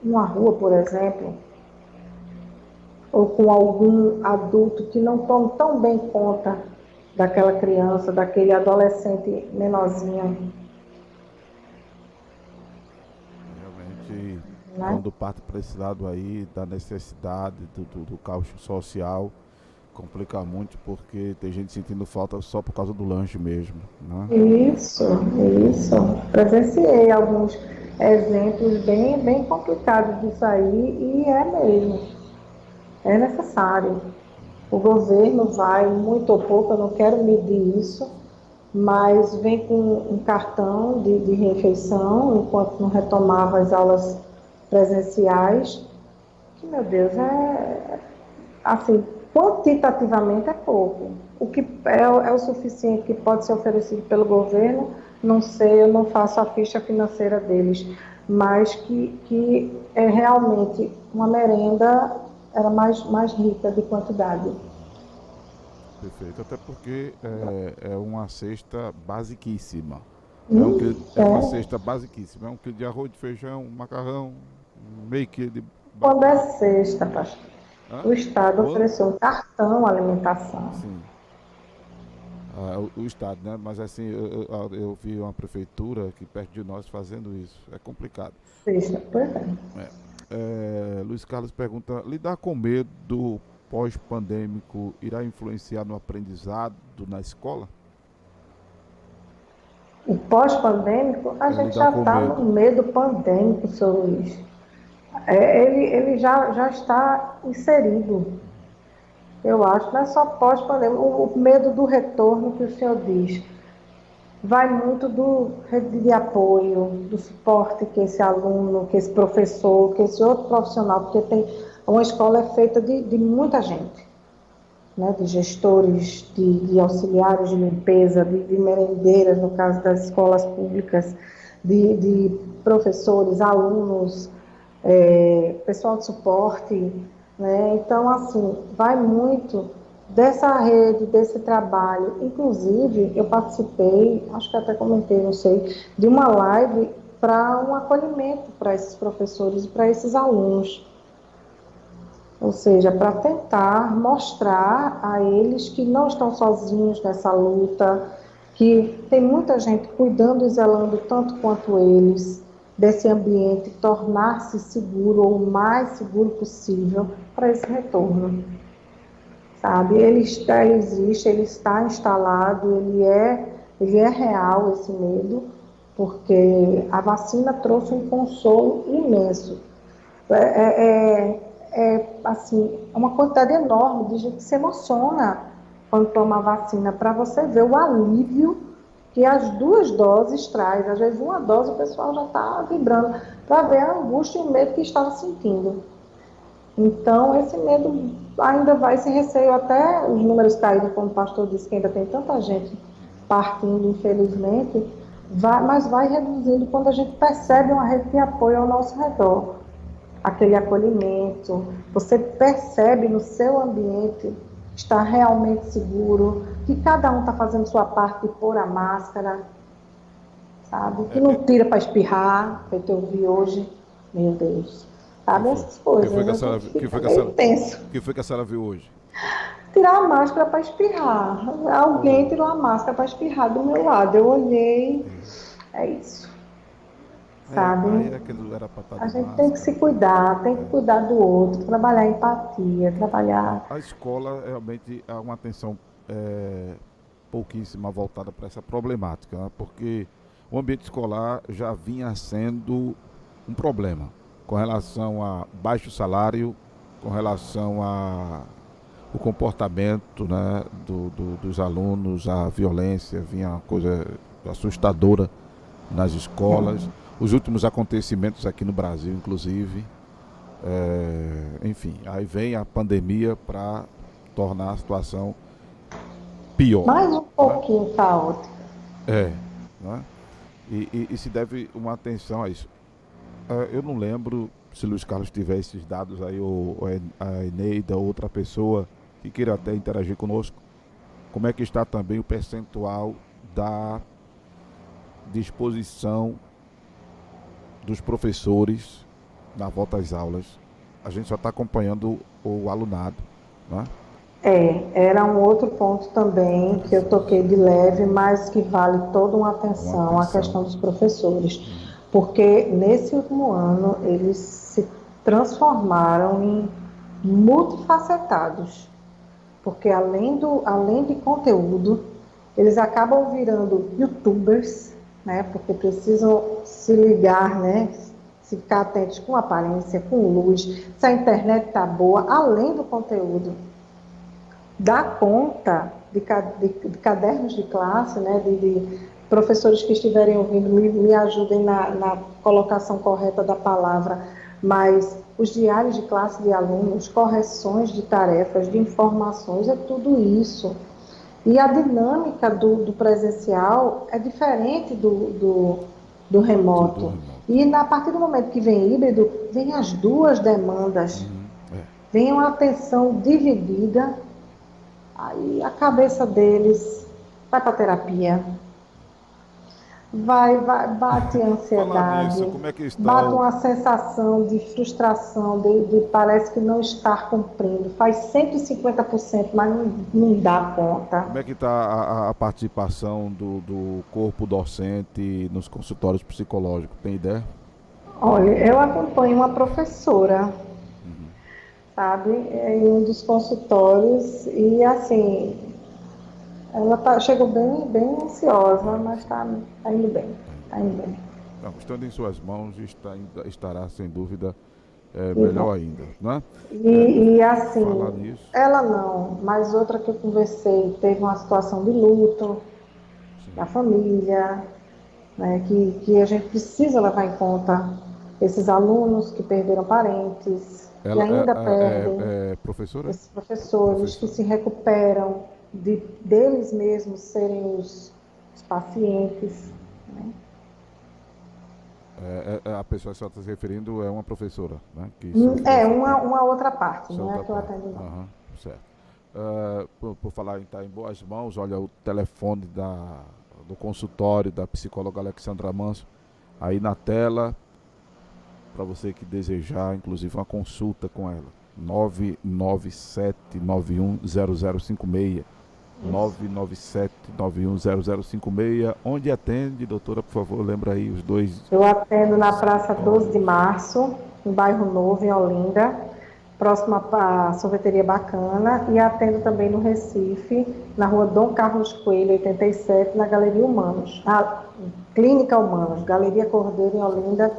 numa rua, por exemplo, ou com algum adulto que não tome tão bem conta daquela criança, daquele adolescente menorzinho. Realmente, Né? quando parte para esse lado aí da necessidade, do caos social, complica muito porque tem gente sentindo falta só por causa do lanche mesmo, né? Isso. Presenciei alguns exemplos bem complicados disso aí, e é mesmo, é necessário. O governo vai, muito ou pouco, eu não quero medir isso, mas vem com um cartão de refeição, enquanto não retomava as aulas presenciais, que, meu Deus, assim, quantitativamente é pouco. O que é o suficiente que pode ser oferecido pelo governo, não sei, eu não faço a ficha financeira deles, mas que é realmente uma merenda, era mais rica de quantidade. Perfeito, até porque é uma cesta basiquíssima. É uma É, cesta basiquíssima. É 1 quilo de arroz, de feijão, macarrão, meio quilo de quando é batata. sexta, pastor, Hã? o Estado Quando? ofereceu um cartão alimentação. Sim. O Estado, né? Mas assim, eu vi uma prefeitura aqui perto de nós fazendo isso. É complicado. Sexta, pois é. Luiz Carlos pergunta: lidar com medo pós-pandêmico irá influenciar no aprendizado na escola? O pós-pandêmico, a gente Lidar já com está medo. no meio do pandêmico, seu Luiz. Ele já está inserido, eu acho, não é só pós-pandêmico. O medo do retorno que o senhor diz vai muito do rede de apoio, do suporte que esse aluno, que esse professor, que esse outro profissional, porque uma escola é feita de muita gente, né, de gestores, de auxiliares de limpeza, de merendeiras, no caso das escolas públicas, de professores, alunos, pessoal de suporte, né? Então, assim, vai muito dessa rede, desse trabalho. Inclusive, eu participei, acho que até comentei, não sei, de uma live para um acolhimento para esses professores e para esses alunos. Ou seja, para tentar mostrar a eles que não estão sozinhos nessa luta, que tem muita gente cuidando e zelando tanto quanto eles desse ambiente, tornar-se seguro ou o mais seguro possível para esse retorno. Sabe? Ele existe, ele está instalado, ele é real esse medo, porque a vacina trouxe um consolo imenso. assim, uma quantidade enorme de gente que se emociona quando toma a vacina, para você ver o alívio que as 2 doses traz. Às vezes uma dose o pessoal já está vibrando, para ver a angústia e o medo que estava sentindo. Então, esse medo ainda vai, esse receio, até os números caídos, como o pastor disse, que ainda tem tanta gente partindo, infelizmente, mas vai reduzindo quando a gente percebe uma rede de apoio ao nosso redor. Aquele acolhimento, você percebe no seu ambiente estar realmente seguro, que cada um está fazendo sua parte de pôr a máscara, sabe? Que não tira para espirrar, feito eu vi hoje, meu Deus. Sabe essas coisas, que foi que a senhora viu hoje? Tirar a máscara para espirrar. Alguém tirou a máscara para espirrar do meu lado. Eu olhei, é isso. Sabe? A gente tem que se cuidar, tem que cuidar do outro, trabalhar empatia, trabalhar... A escola realmente há uma atenção pouquíssima voltada para essa problemática, né? Porque o ambiente escolar já vinha sendo um problema com relação a baixo salário, com relação a o comportamento, né, dos alunos, a violência, vinha uma coisa assustadora nas escolas, os últimos acontecimentos aqui no Brasil, inclusive, enfim, aí vem a pandemia para tornar a situação pior. Mais um pouquinho caótica. Né? E se deve uma atenção a isso. Eu não lembro se Luiz Carlos tiver esses dados aí, ou a Eneida, ou outra pessoa que queira até interagir conosco, como é que está também o percentual da disposição dos professores na volta às aulas. A gente só está acompanhando o alunado, né? Era um outro ponto também que eu toquei de leve, mas que vale toda uma atenção, a questão dos professores. Porque nesse último ano eles se transformaram em multifacetados. Porque além de conteúdo, eles acabam virando youtubers, né? Porque precisam se ligar, né? Se ficar atentos com aparência, com luz, se a internet está boa, além do conteúdo. Dá conta de cadernos de classe, né? De professores que estiverem ouvindo, me ajudem na colocação correta da palavra, mas os diários de classe de alunos, correções de tarefas, de informações, é tudo isso. E a dinâmica do presencial é diferente do remoto. E a partir do momento que vem híbrido, vem as 2 demandas. Vem uma atenção dividida, aí a cabeça deles vai para terapia. Bate a ansiedade, nisso, como é que está bate uma sensação de frustração, de parece que não estar cumprindo. Faz 150%, mas não dá conta. Como é que está a participação do corpo docente nos consultórios psicológicos? Tem ideia? Olha, eu acompanho uma professora, sabe, em um dos consultórios, e assim... Ela chegou bem ansiosa, mas está indo bem. Não, estando em suas mãos, estará sem dúvida melhor ainda, né? E assim, ela não, mas outra que eu conversei, teve uma situação de luto da família, né, que a gente precisa levar em conta esses alunos que perderam parentes, que ainda perdem, professora? esses professores que se recuperam deles mesmos serem os pacientes, né? A pessoa que você está se referindo é uma professora, né? Uma outra parte, não é que eu atendo não. Certo. Por falar em estar em boas mãos, olha o telefone do consultório da psicóloga Alexandra Manso aí na tela, para você que desejar, inclusive, uma consulta com ela. 997910056. 997910056. Onde atende, doutora, por favor, lembra aí os dois. Eu atendo na Praça 12 de Março, no bairro Novo, em Olinda, próximo à Sorveteria Bacana, e atendo também no Recife, na rua Dom Carlos Coelho, 87, na Galeria Humanos, Clínica Humanos, Galeria Cordeiro em Olinda,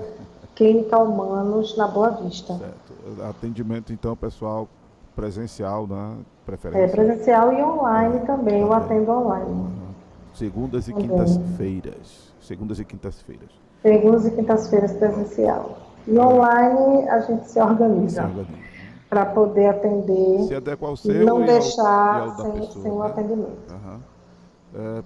Clínica Humanos, na Boa Vista. Certo. Atendimento, então, pessoal, presencial, né? Preferência. Presencial e online também, eu Também. atendo online Aham. Segundas e também. quintas-feiras. Segundas e quintas-feiras. Segundas e quintas-feiras presencial. E online a gente se Se organiza organiza, né? para poder atender Se adequa ao e seu não e ao deixar da sem pessoa, o né? atendimento. Aham.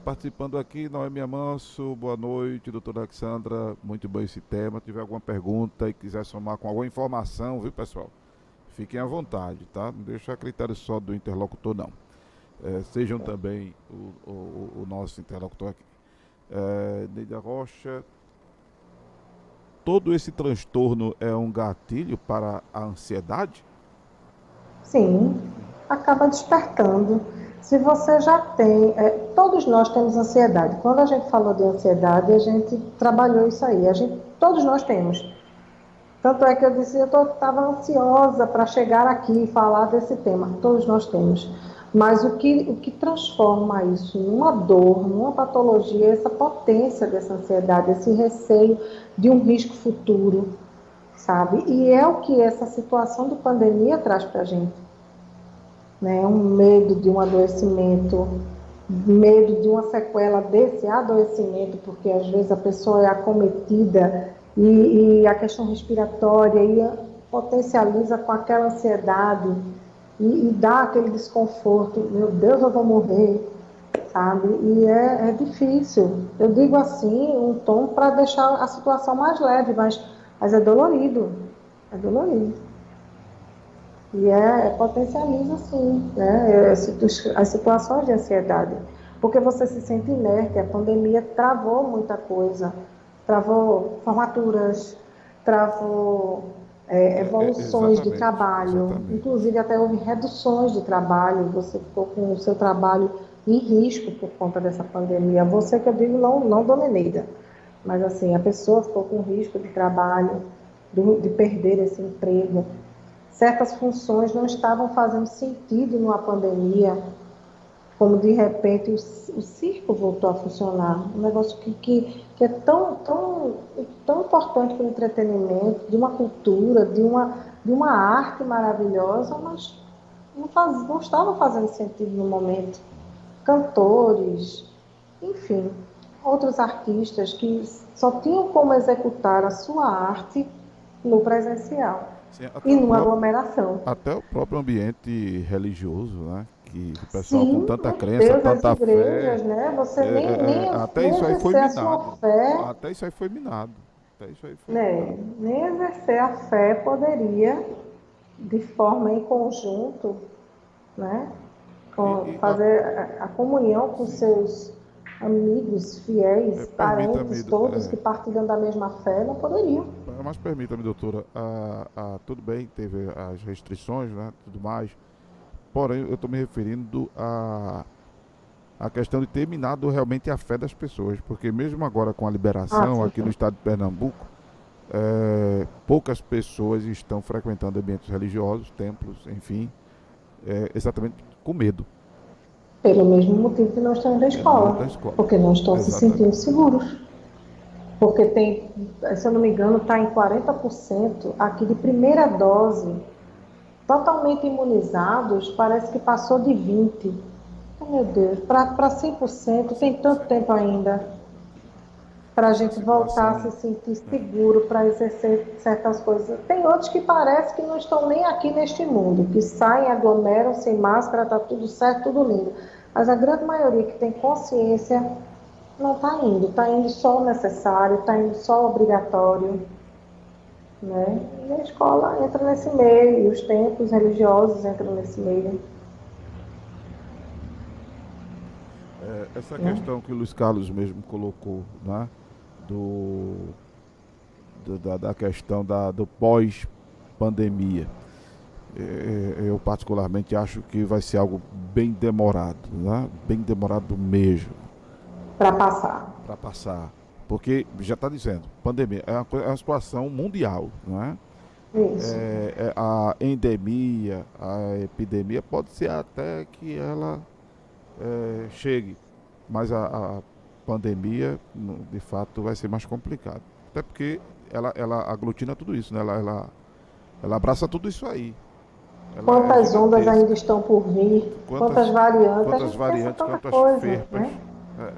Participando aqui, Noemi Amanso, boa noite, doutora Alexandra, muito bom esse tema. Se tiver alguma pergunta e quiser somar com alguma informação, viu, pessoal? Fiquem à vontade, tá? Não deixa a critério só do interlocutor, não. Sejam também o nosso interlocutor aqui. Neida Rocha, todo esse transtorno é um gatilho para a ansiedade? Sim, acaba despertando. Se você já tem, todos nós temos ansiedade. Quando a gente falou de ansiedade, a gente trabalhou isso aí. Todos nós temos. Tanto é que eu disse, eu estava ansiosa para chegar aqui e falar desse tema. Todos nós temos. Mas o que transforma isso numa dor, numa patologia, é essa potência dessa ansiedade, esse receio de um risco futuro, sabe? E é o que essa situação de pandemia traz para a gente, né? Um medo de um adoecimento, medo de uma sequela desse adoecimento, porque às vezes a pessoa é acometida e a questão respiratória potencializa com aquela ansiedade e dá aquele desconforto, meu Deus, eu vou morrer, sabe? E é difícil. Eu digo assim, um tom para deixar a situação mais leve, mas é dolorido, é dolorido. E potencializa, sim, né, as situações de ansiedade. Porque você se sente inerte, a pandemia travou muita coisa, travou formaturas, travou evoluções de Exatamente, trabalho, exatamente. inclusive até houve reduções de trabalho, você ficou com o seu trabalho em risco por conta dessa pandemia. Você que eu digo, não Dona Eneida, mas assim, a pessoa ficou com risco de trabalho, de perder esse emprego. Certas funções não estavam fazendo sentido numa pandemia, como de repente o circo voltou a funcionar. Um negócio que é tão importante para o entretenimento, de uma cultura, de uma arte maravilhosa, mas não estava fazendo sentido no momento. Cantores, enfim, outros artistas que só tinham como executar a sua arte no presencial Sim, e numa aglomeração. até o próprio ambiente religioso, né? Que o pessoal com Sim, tanta meu crença, Deus, as tanta fé, igrejas, né? Você até nem isso aí foi exercer a sua minado. fé, Até isso aí foi minado. Até isso aí foi né? minado. Nem exercer a fé poderia, de forma em conjunto, né? A, Fazer a comunhão com sim. seus amigos, fiéis, Permita-me, parentes, todos que partilham da mesma fé, não poderiam. mas permita-me, doutora, tudo bem, teve as restrições, né? Tudo mais. Porém, eu estou me referindo a questão de ter minado realmente a fé das pessoas, porque mesmo agora com a Ah, liberação sim. aqui no estado de Pernambuco, poucas pessoas estão frequentando ambientes religiosos, templos, enfim, exatamente com medo. Pelo mesmo motivo que não estão indo à Pelo medo da escola, escola. porque não estão se sentindo Exatamente. seguros. Porque tem, se eu não me engano, está em 40% aqui de primeira dose, totalmente imunizados, parece que passou de 20%. Oh, meu Deus, para 100% tem tanto 100%. tempo ainda para a Essa gente voltar a situação, se sentir né? seguro para exercer certas coisas. Tem outros que parece que não estão nem aqui neste mundo, que saem, aglomeram sem máscara, está tudo certo, tudo lindo. Mas a grande maioria que tem consciência não está indo só o necessário, está indo só o obrigatório, né? E a escola entra nesse meio, os templos religiosos entram nesse meio, Essa né? questão que o Luiz Carlos mesmo colocou, né? Do, da questão do pós-pandemia. Eu particularmente acho que vai ser algo bem demorado, né? Bem demorado mesmo Para passar. para passar, porque já está dizendo, pandemia é uma situação mundial, né? Isso. A endemia, a epidemia pode ser até que ela chegue, mas a pandemia, de fato, vai ser mais complicado, até porque ela aglutina tudo isso, né? Ela abraça tudo isso aí. Ela é Quantas ondas gigantesca. ainda estão por vir, quantas variantes, a Quantas gente pensa variantes, tanta quantas coisa, ferpas. né? É,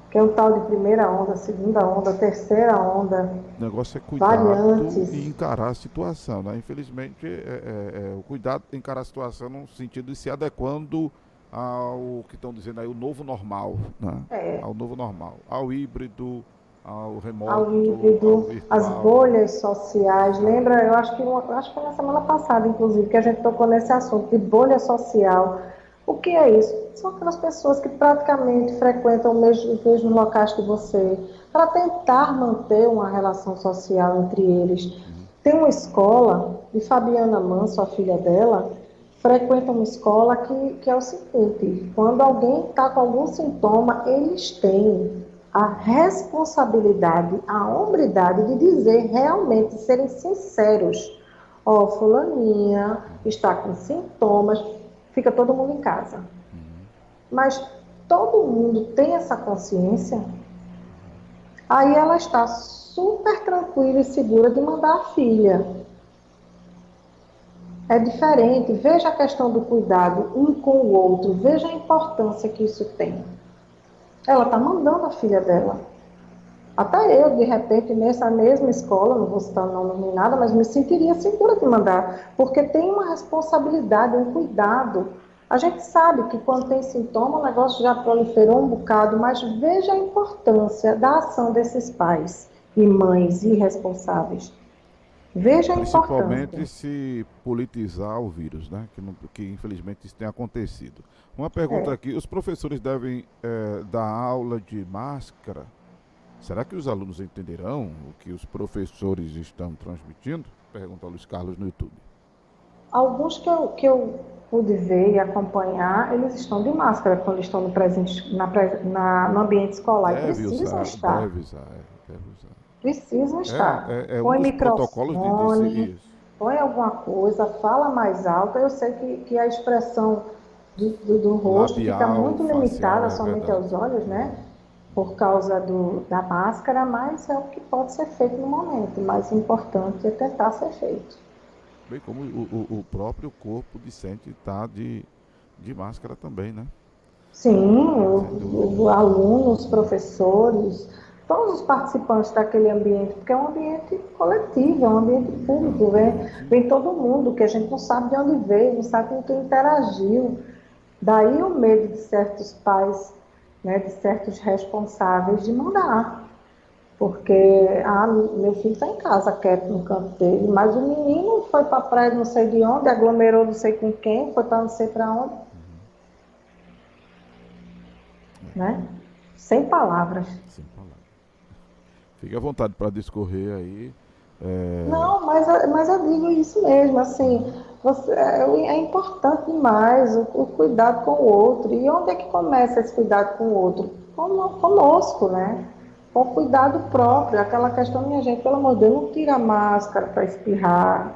Que é o tal de primeira onda, segunda onda, terceira onda, o negócio é cuidado variantes. e encarar a situação, né? Infelizmente, o cuidado é encarar a situação no sentido de se adequando ao que estão dizendo aí, o novo normal, né? É, Ao novo normal, ao híbrido, ao ao remoto, ao híbrido, as virtual. bolhas sociais. Lembra, acho que foi na semana passada, inclusive, que a gente tocou nesse assunto de bolha social. O que é isso? São aquelas pessoas que praticamente frequentam os mesmos locais que você, para tentar manter uma relação social entre eles. Tem uma escola, de Fabiana Manso, a filha dela, frequenta uma escola que é o seguinte: quando alguém está com algum sintoma, eles têm a responsabilidade, a hombridade de dizer realmente, serem sinceros. Ó, fulaninha está com sintomas, fica todo mundo em casa. Mas todo mundo tem essa consciência, aí ela está super tranquila e segura de mandar a filha. É diferente, veja a questão do cuidado um com o outro, veja a importância que isso tem. Ela está mandando a filha dela. Até eu, de repente, nessa mesma escola, não vou citar o nome nem nada, mas me sentiria segura de mandar, porque tem uma responsabilidade, um cuidado. A gente sabe que quando tem sintoma, o negócio já proliferou um bocado, mas veja a importância da ação desses pais e mães irresponsáveis. Veja a Principalmente importância. se politizar o vírus, né? Que infelizmente isso tem acontecido. Uma pergunta É. aqui: os professores devem dar aula de máscara? Será que os alunos entenderão o que os professores estão transmitindo? Pergunta o Luiz Carlos no YouTube. Alguns que eu pude ver e acompanhar, eles estão de máscara quando estão no ambiente escolar. E Deve precisam usar, estar. deve usar, deve usar. Precisam estar. É um Põe dos protocolos de microfone, isso. põe alguma coisa, fala mais alto. Eu sei que a expressão do rosto fica Labial, muito facial, limitada é somente verdade. aos olhos, né? Por causa da máscara, mas é o que pode ser feito no momento. O mais importante é tentar ser feito. Bem como o próprio corpo discente está de máscara também, né? Sim, Sem dúvida. os alunos, professores, todos os participantes daquele ambiente, porque é um ambiente coletivo, é um ambiente público, vem todo mundo, que a gente não sabe de onde veio, não sabe com quem interagiu. Daí o medo de certos pais, né, de certos responsáveis de mandar. Porque, meu filho está em casa, quieto no canto dele, mas o menino foi para a praia não sei de onde, aglomerou não sei com quem, foi para não sei para onde, né? Sem palavras. Sem palavras. Fique à vontade para discorrer aí. Não, mas eu digo isso mesmo, assim, é importante demais o cuidado com o outro. E onde é que começa esse cuidado com o outro? Conosco, né? Com o cuidado próprio, aquela questão, minha gente, pelo amor de Deus, não tira a máscara para espirrar.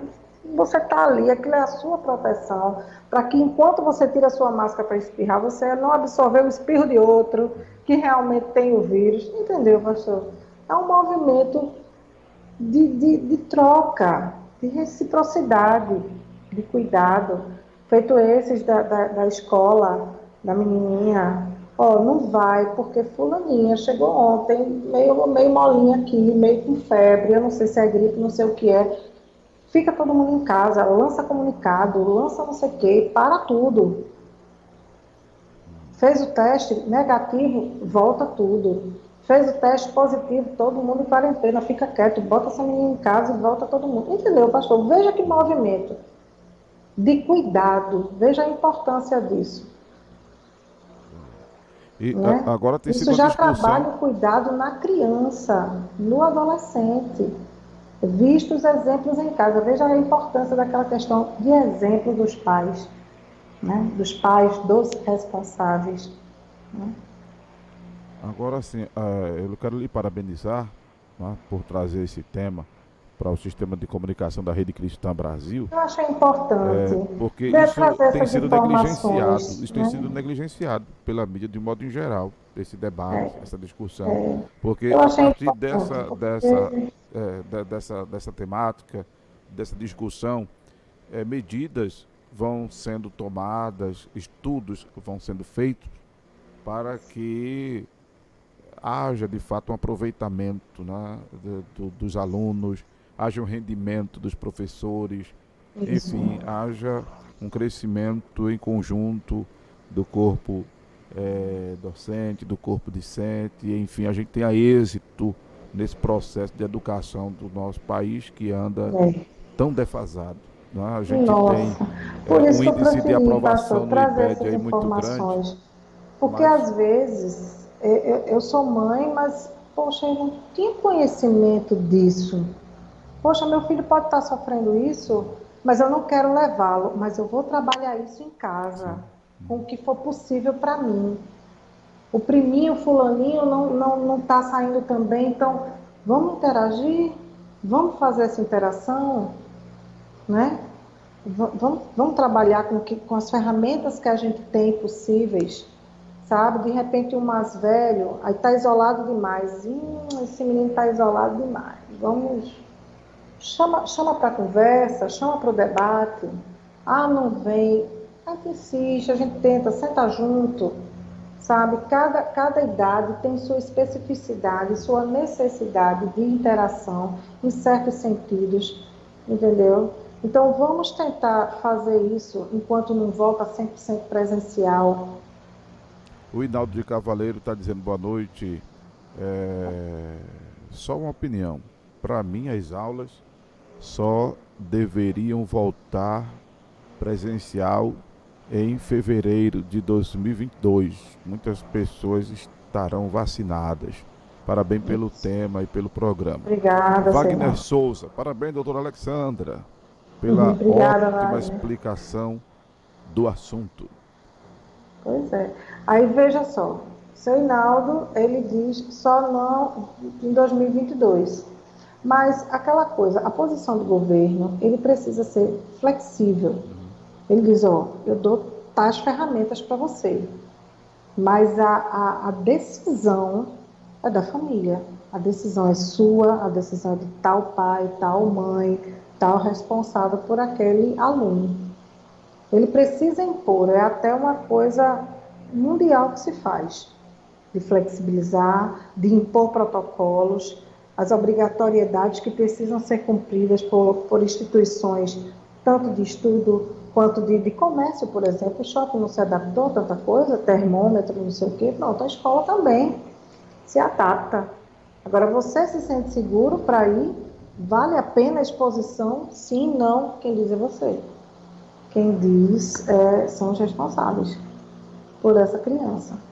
Você está ali, aquilo é a sua proteção, para que enquanto você tira a sua máscara para espirrar, você não absorver o espirro de outro, que realmente tem o vírus. Entendeu, pastor? É um movimento de troca, de reciprocidade, de cuidado, feito esses da escola, da menininha. Ó, não vai, porque fulaninha chegou ontem, meio molinha aqui, meio com febre, eu não sei se é gripe, não sei o que é. Fica todo mundo em casa, lança comunicado, lança não sei o que, para tudo. Fez o teste negativo, volta tudo. Fez o teste positivo, todo mundo em quarentena, fica quieto, bota essa menina em casa e volta todo mundo. Entendeu, pastor? Veja que movimento de cuidado, veja a importância disso. E Né? agora tem sido Isso uma já trabalha discussão. o cuidado na criança, no adolescente. Visto os exemplos em casa, veja a importância daquela questão de exemplo dos pais, né? Dos pais, dos responsáveis. Né? Agora sim, eu quero lhe parabenizar, né, por trazer esse tema para o sistema de comunicação da Rede Cristã Brasil, Eu achei importante porque isso trazer tem essas sido negligenciado, informações, isso tem né? sido negligenciado pela mídia de modo em geral, esse debate, essa discussão, porque Eu a achei partir importante, porque dessa temática, dessa discussão, medidas vão sendo tomadas, estudos vão sendo feitos para que haja de fato um aproveitamento, né, dos alunos, haja um rendimento dos professores, enfim, haja um crescimento em conjunto do corpo docente, do corpo discente, enfim, a gente tenha êxito nesse processo de educação do nosso país que anda tão defasado. Né? A gente tem por isso um que eu índice de preferi, aprovação pastor, no trazer IBED essas aí muito grande. informações, porque mas- às vezes eu sou mãe, mas, poxa, eu não tinha conhecimento disso. Poxa, meu filho pode estar sofrendo isso, mas eu não quero levá-lo, mas eu vou trabalhar isso em casa, com o que for possível para mim. O priminho, o fulaninho não está saindo também, então vamos interagir, vamos fazer essa interação, né? Vamos trabalhar com as ferramentas que a gente tem possíveis, sabe? De repente um mais velho, aí está isolado demais, esse menino está isolado demais, vamos... Chama para conversa, chama para o debate. Ah, não vem. A gente insiste, a gente tenta, senta junto. Sabe, cada idade tem sua especificidade, sua necessidade de interação em certos sentidos, entendeu? Então vamos tentar fazer isso enquanto não volta 100% presencial. O Hinaldo de Cavaleiro está dizendo boa noite. Só uma opinião. Para mim, as aulas só deveriam voltar presencial em fevereiro de 2022. Muitas pessoas estarão vacinadas. Parabéns pelo tema e pelo programa. Obrigada, Wagner senhor. Souza. Parabéns, doutora Alexandra, pela Obrigada, ótima Wagner. explicação do assunto. Pois é. Aí veja só, o seu Hinaldo, ele diz só não em 2022. Mas aquela coisa, a posição do governo, ele precisa ser flexível. Ele diz, eu dou tais ferramentas para você, mas a decisão é da família. A decisão é sua, a decisão é de tal pai, tal mãe, tal responsável por aquele aluno. Ele precisa impor, é até uma coisa mundial que se faz, de flexibilizar, de impor protocolos, as obrigatoriedades que precisam ser cumpridas por instituições, tanto de estudo quanto de comércio, por exemplo. O shopping não se adaptou a tanta coisa, termômetro, não sei o quê, pronto, a escola também se adapta. Agora, você se sente seguro para ir? Vale a pena a exposição? Sim, não, quem diz é você. Quem diz são os responsáveis por essa criança.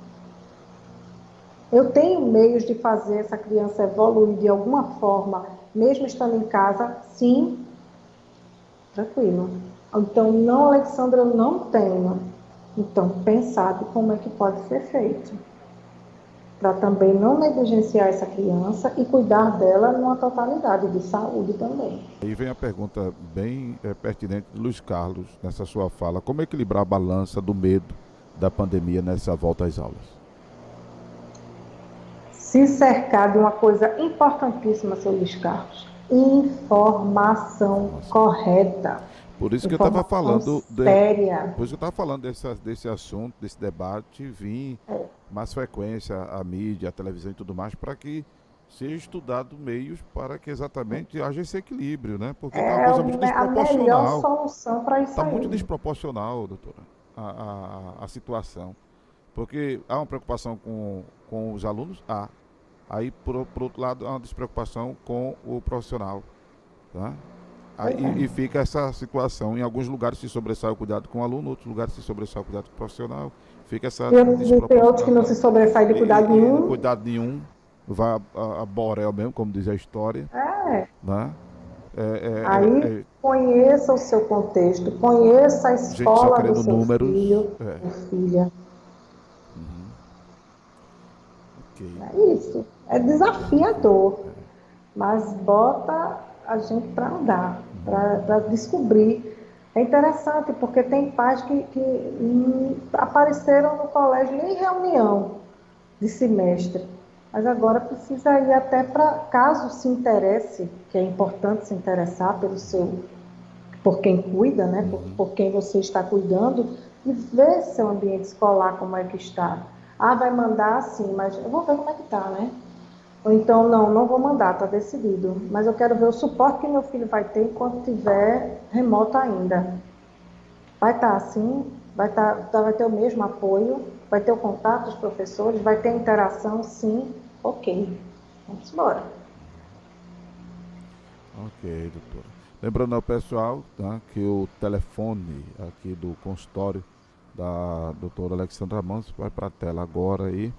Eu tenho meios de fazer essa criança evoluir de alguma forma, mesmo estando em casa? Sim, tranquilo. Então, não, Alexandra, eu não tenho. Então, pensar de como é que pode ser feito. Para também não negligenciar essa criança e cuidar dela numa totalidade de saúde também. Aí vem a pergunta bem pertinente de Luiz Carlos, nessa sua fala. Como equilibrar a balança do medo da pandemia nessa volta às aulas? Se cercar de uma coisa importantíssima, seu Luiz Carlos. Informação correta. Por isso que eu estava falando séria. Por isso que eu estava falando desse assunto, desse debate, vir mais frequência à mídia, à televisão e tudo mais, para que seja estudado meios para que exatamente haja esse equilíbrio, né? Porque está uma coisa muito desproporcional. A melhor solução para isso está aí. muito desproporcional, doutora, a situação. Porque há uma preocupação com os alunos, aí por outro lado há uma despreocupação com o profissional, tá? E fica essa situação. Em alguns lugares se sobressai o cuidado com o aluno, em outros lugares se sobressai o cuidado com o profissional. Fica essa desproporção. Tem outros que não se sobressai de cuidado nenhum. Cuidado nenhum. Vai a borel mesmo, como diz a história. Né? Conheça o seu contexto, conheça a escola do seu filho ou filha. Okay. É isso. É desafiador. Mas bota a gente para andar, para descobrir. É interessante, porque tem pais que apareceram no colégio nem em reunião de semestre. mas agora precisa ir até para, caso se interesse, que é importante se interessar por quem cuida, né? Por quem você está cuidando, e ver seu ambiente escolar como é que está. Ah, vai mandar sim, mas eu vou ver como é que está, né? Ou então, não vou mandar, está decidido. Mas eu quero ver o suporte que meu filho vai ter enquanto estiver remoto ainda. Vai estar assim, vai ter o mesmo apoio, vai ter o contato dos professores, vai ter interação, sim, ok. Vamos embora. Ok, doutora. Lembrando ao pessoal, tá, que o telefone aqui do consultório da doutora Alexandra Manso vai para a tela agora aí.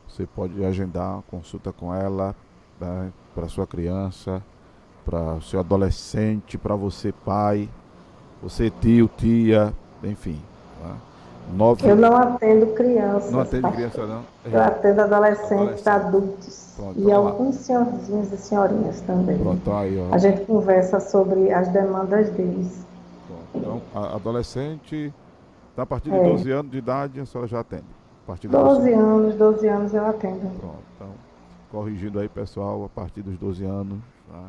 Você pode agendar uma consulta com ela, né, para sua criança, para o seu adolescente, para você pai, você tio, tia, enfim. Tá? Eu não atendo crianças. Não atende criança, não? Eu atendo adolescentes, adultos. Pronto, E alguns senhorzinhos e senhorinhas também. Pronto, aí, ó. A gente conversa sobre as demandas deles. Pronto. Então, adolescente, a partir de 12 anos de idade, a senhora já atende. A partir de 12 anos eu atendo. Pronto, então, corrigindo aí, pessoal, a partir dos 12 anos. Tá?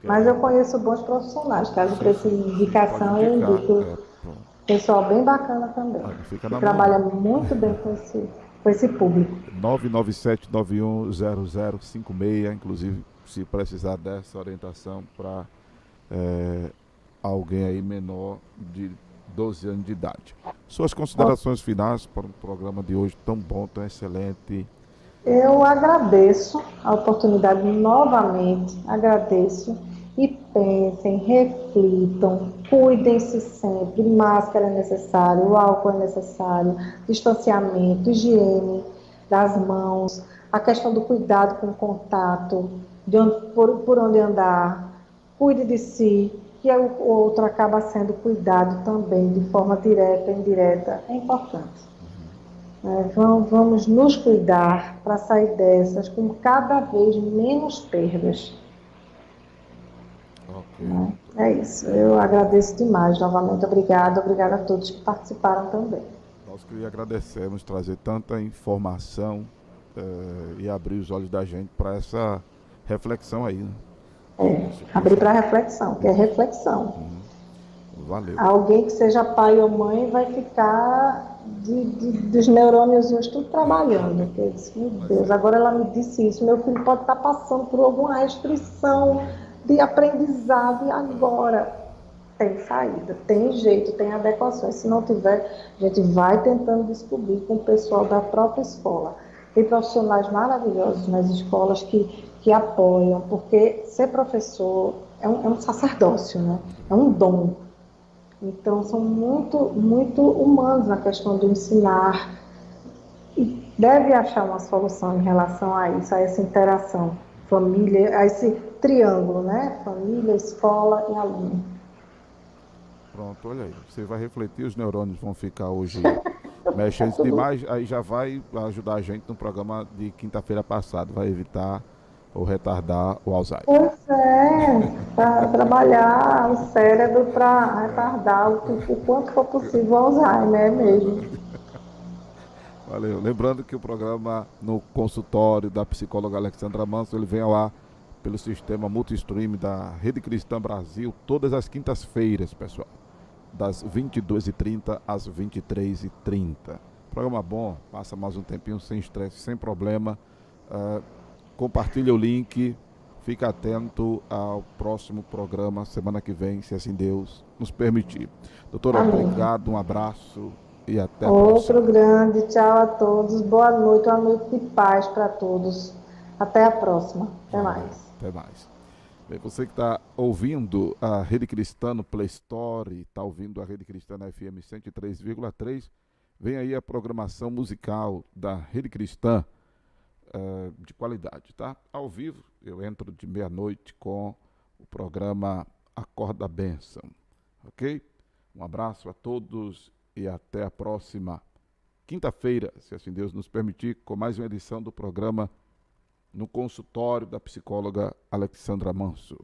Mas eu conheço bons profissionais, caso precise de indicação, eu indico. Pessoal bem bacana também. Que trabalha muito bem com esse público. 997-910056, inclusive, se precisar dessa orientação para alguém aí menor de 12 anos de idade. Suas considerações finais para um programa de hoje tão bom, tão excelente. Eu agradeço a oportunidade novamente, agradeço. E pensem, reflitam, cuidem-se sempre, máscara é necessário, o álcool é necessário, distanciamento, higiene das mãos, a questão do cuidado com o contato, por onde andar, cuide de si, que o outro acaba sendo cuidado também, de forma direta e indireta, é importante. Vamos nos cuidar para sair dessas com cada vez menos perdas. Okay. É isso, eu agradeço demais novamente, obrigada a todos que participaram também. Nós que agradecemos trazer tanta informação e abrir os olhos da gente para essa reflexão aí, né? Abrir para reflexão, que é reflexão. Valeu. Alguém que seja pai ou mãe vai ficar dos neurônios tudo trabalhando. Eu disse, meu Deus, agora ela me disse isso, meu filho pode estar passando por alguma restrição de aprendizado e agora tem saída, tem jeito, tem adequações. Se não tiver, a gente vai tentando descobrir com o pessoal da própria escola. Tem profissionais maravilhosos nas escolas que apoiam, porque ser professor é um sacerdócio, né? É um dom. Então, são muito humanos na questão do ensinar e deve achar uma solução em relação a isso, a essa interação, família, a esse triângulo, né? Família, escola e aluno. Pronto, olha aí, você vai refletir, os neurônios vão ficar hoje mexendo demais, aí já vai ajudar a gente no programa de quinta-feira passada, vai evitar ou retardar o Alzheimer. Pois é, para trabalhar o cérebro para retardar o quanto for possível o Alzheimer, é mesmo. Valeu. Lembrando que o programa no consultório da psicóloga Alexandra Manso, ele vem ao ar pelo sistema multi-stream da Rede Cristã Brasil, todas as quintas-feiras, pessoal, das 22h30 às 23h30. Programa bom, passa mais um tempinho sem estresse, sem problema. Compartilha o link, fica atento ao próximo programa, semana que vem, se assim Deus nos permitir. Doutora, obrigado, um abraço e até a próxima. Outro grande, tchau a todos, boa noite, uma noite de paz para todos. Até a próxima, até mais. Até mais. Bem, você que está ouvindo a Rede Cristã no Play Store, está ouvindo a Rede Cristã na FM 103,3, vem aí a programação musical da Rede Cristã de qualidade, tá? Ao vivo, eu entro de meia-noite com o programa Acorda a Bênção, ok? Um abraço a todos e até a próxima quinta-feira, se assim Deus nos permitir, com mais uma edição do programa no consultório da psicóloga Alexandra Manso.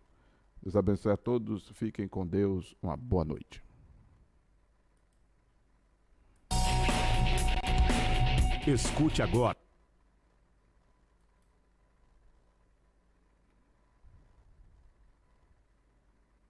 Deus abençoe a todos, fiquem com Deus, uma boa noite. Escute agora